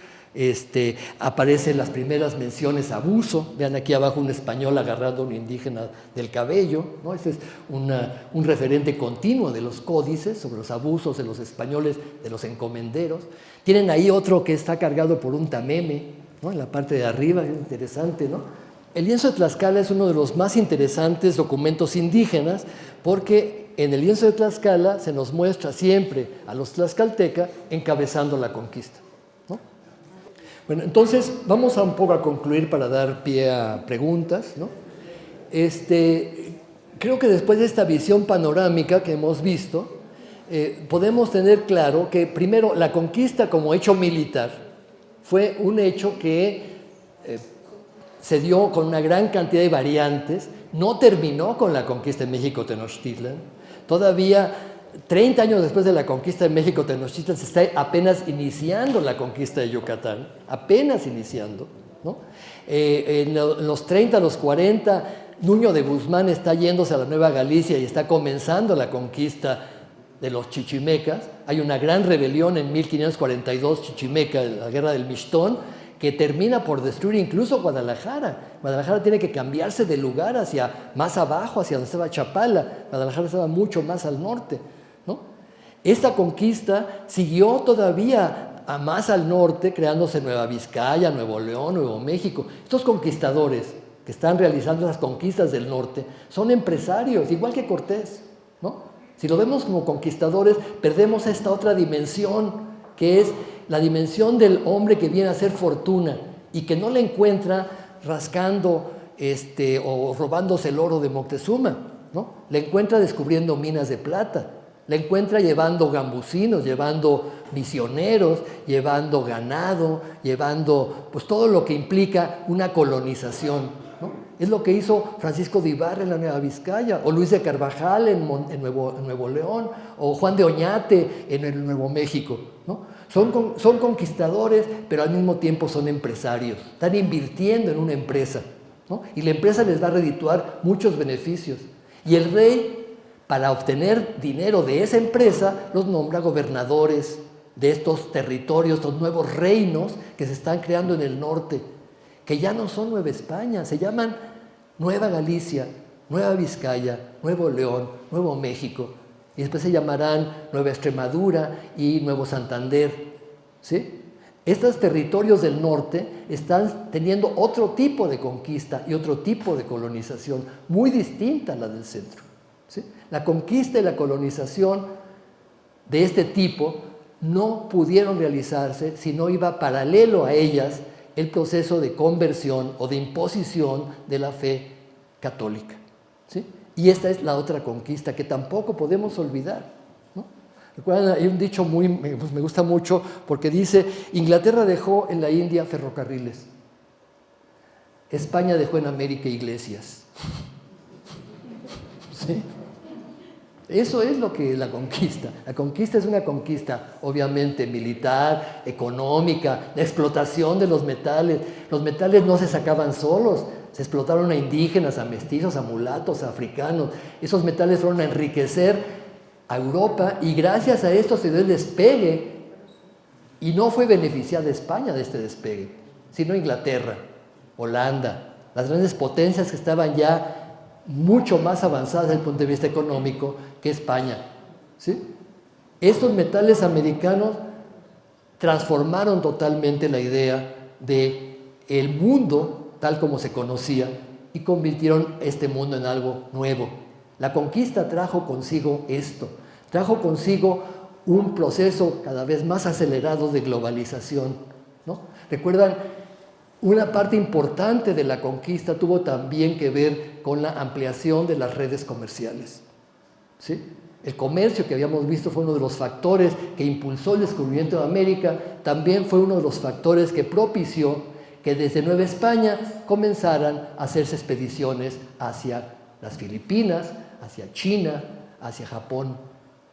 Aparecen las primeras menciones a abuso. Vean aquí abajo un español agarrando a un indígena del cabello, ¿no? Ese es un referente continuo de los códices sobre los abusos de los españoles, de los encomenderos. Tienen ahí otro que está cargado por un tameme, ¿no? En la parte de arriba, es interesante, ¿no? El lienzo de Tlaxcala es uno de los más interesantes documentos indígenas porque en el lienzo de Tlaxcala se nos muestra siempre a los tlaxcaltecas encabezando la conquista, ¿no? Bueno, entonces vamos un poco a concluir para dar pie a preguntas, ¿no? Creo que después de esta visión panorámica que hemos visto, podemos tener claro que primero la conquista como hecho militar fue un hecho que se dio con una gran cantidad de variantes, no terminó con la conquista de México-Tenochtitlan. Todavía 30 años después de la conquista de México-Tenochtitlan se está apenas iniciando la conquista de Yucatán, apenas iniciando, ¿no? En los 30, los 40, Nuño de Guzmán está yéndose a la Nueva Galicia y está comenzando la conquista de los chichimecas. Hay una gran rebelión en 1542 chichimeca, la guerra del Mixtón, que termina por destruir incluso Guadalajara. Guadalajara tiene que cambiarse de lugar hacia más abajo, hacia donde estaba Chapala. Guadalajara estaba mucho más al norte, ¿no? Esta conquista siguió todavía más al norte, creándose Nueva Vizcaya, Nuevo León, Nuevo México. Estos conquistadores que están realizando las conquistas del norte son empresarios, igual que Cortés, ¿no? Si lo vemos como conquistadores, perdemos esta otra dimensión, que es la dimensión del hombre que viene a hacer fortuna y que no la encuentra rascando o robándose el oro de Moctezuma, ¿no? La encuentra descubriendo minas de plata, la encuentra llevando gambusinos, llevando misioneros, llevando ganado, llevando pues todo lo que implica una colonización, ¿no? Es lo que hizo Francisco de Ibarra en la Nueva Vizcaya, o Luis de Carvajal en Nuevo León, o Juan de Oñate en el Nuevo México, ¿no? Son conquistadores, pero al mismo tiempo son empresarios. Están invirtiendo en una empresa, ¿no? Y la empresa les va a redituar muchos beneficios. Y el rey, para obtener dinero de esa empresa, los nombra gobernadores de estos territorios, estos nuevos reinos que se están creando en el norte, que ya no son Nueva España, se llaman Nueva Galicia, Nueva Vizcaya, Nuevo León, Nuevo México. Y después se llamarán Nueva Extremadura y Nuevo Santander, ¿sí? Estos territorios del norte están teniendo otro tipo de conquista y otro tipo de colonización muy distinta a la del centro, ¿sí? La conquista y la colonización de este tipo no pudieron realizarse si no iba paralelo a ellas el proceso de conversión o de imposición de la fe católica, ¿sí? Y esta es la otra conquista que tampoco podemos olvidar, ¿no? Recuerdan, hay un dicho me gusta mucho porque dice: Inglaterra dejó en la India ferrocarriles, España dejó en América iglesias. ¿Sí? Eso es lo que la conquista. La conquista es una conquista, obviamente, militar, económica, la explotación de los metales. Los metales no se sacaban solos, se explotaron a indígenas, a mestizos, a mulatos, a africanos. Esos metales fueron a enriquecer a Europa y gracias a esto se dio el despegue. Y no fue beneficiada España de este despegue, sino Inglaterra, Holanda, las grandes potencias que estaban ya mucho más avanzadas desde el punto de vista económico que España, ¿sí? Estos metales americanos transformaron totalmente la idea del mundo tal como se conocía y convirtieron este mundo en algo nuevo. La conquista trajo consigo esto, trajo consigo un proceso cada vez más acelerado de globalización, ¿no? Recuerdan, una parte importante de la conquista tuvo también que ver con la ampliación de las redes comerciales, ¿sí? El comercio que habíamos visto fue uno de los factores que impulsó el descubrimiento de América, también fue uno de los factores que propició que desde Nueva España comenzaran a hacerse expediciones hacia las Filipinas, hacia China, hacia Japón,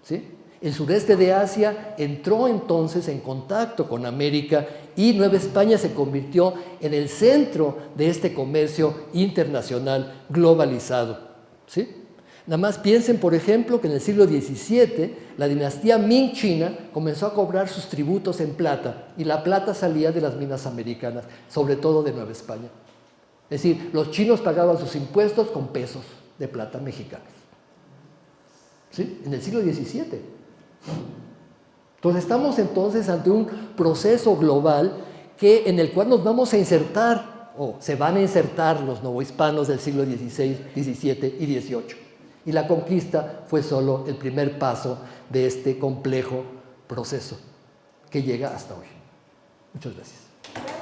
¿sí? El sureste de Asia entró entonces en contacto con América y Nueva España se convirtió en el centro de este comercio internacional globalizado, ¿sí? Nada más piensen, por ejemplo, que en el siglo XVII la dinastía Ming china comenzó a cobrar sus tributos en plata y la plata salía de las minas americanas, sobre todo de Nueva España. Es decir, los chinos pagaban sus impuestos con pesos de plata mexicanos, ¿sí? En el siglo XVII. Entonces estamos entonces ante un proceso global en el cual nos vamos a insertar, o se van a insertar los novohispanos del siglo XVI, XVII y XVIII. Y la conquista fue solo el primer paso de este complejo proceso que llega hasta hoy. Muchas gracias.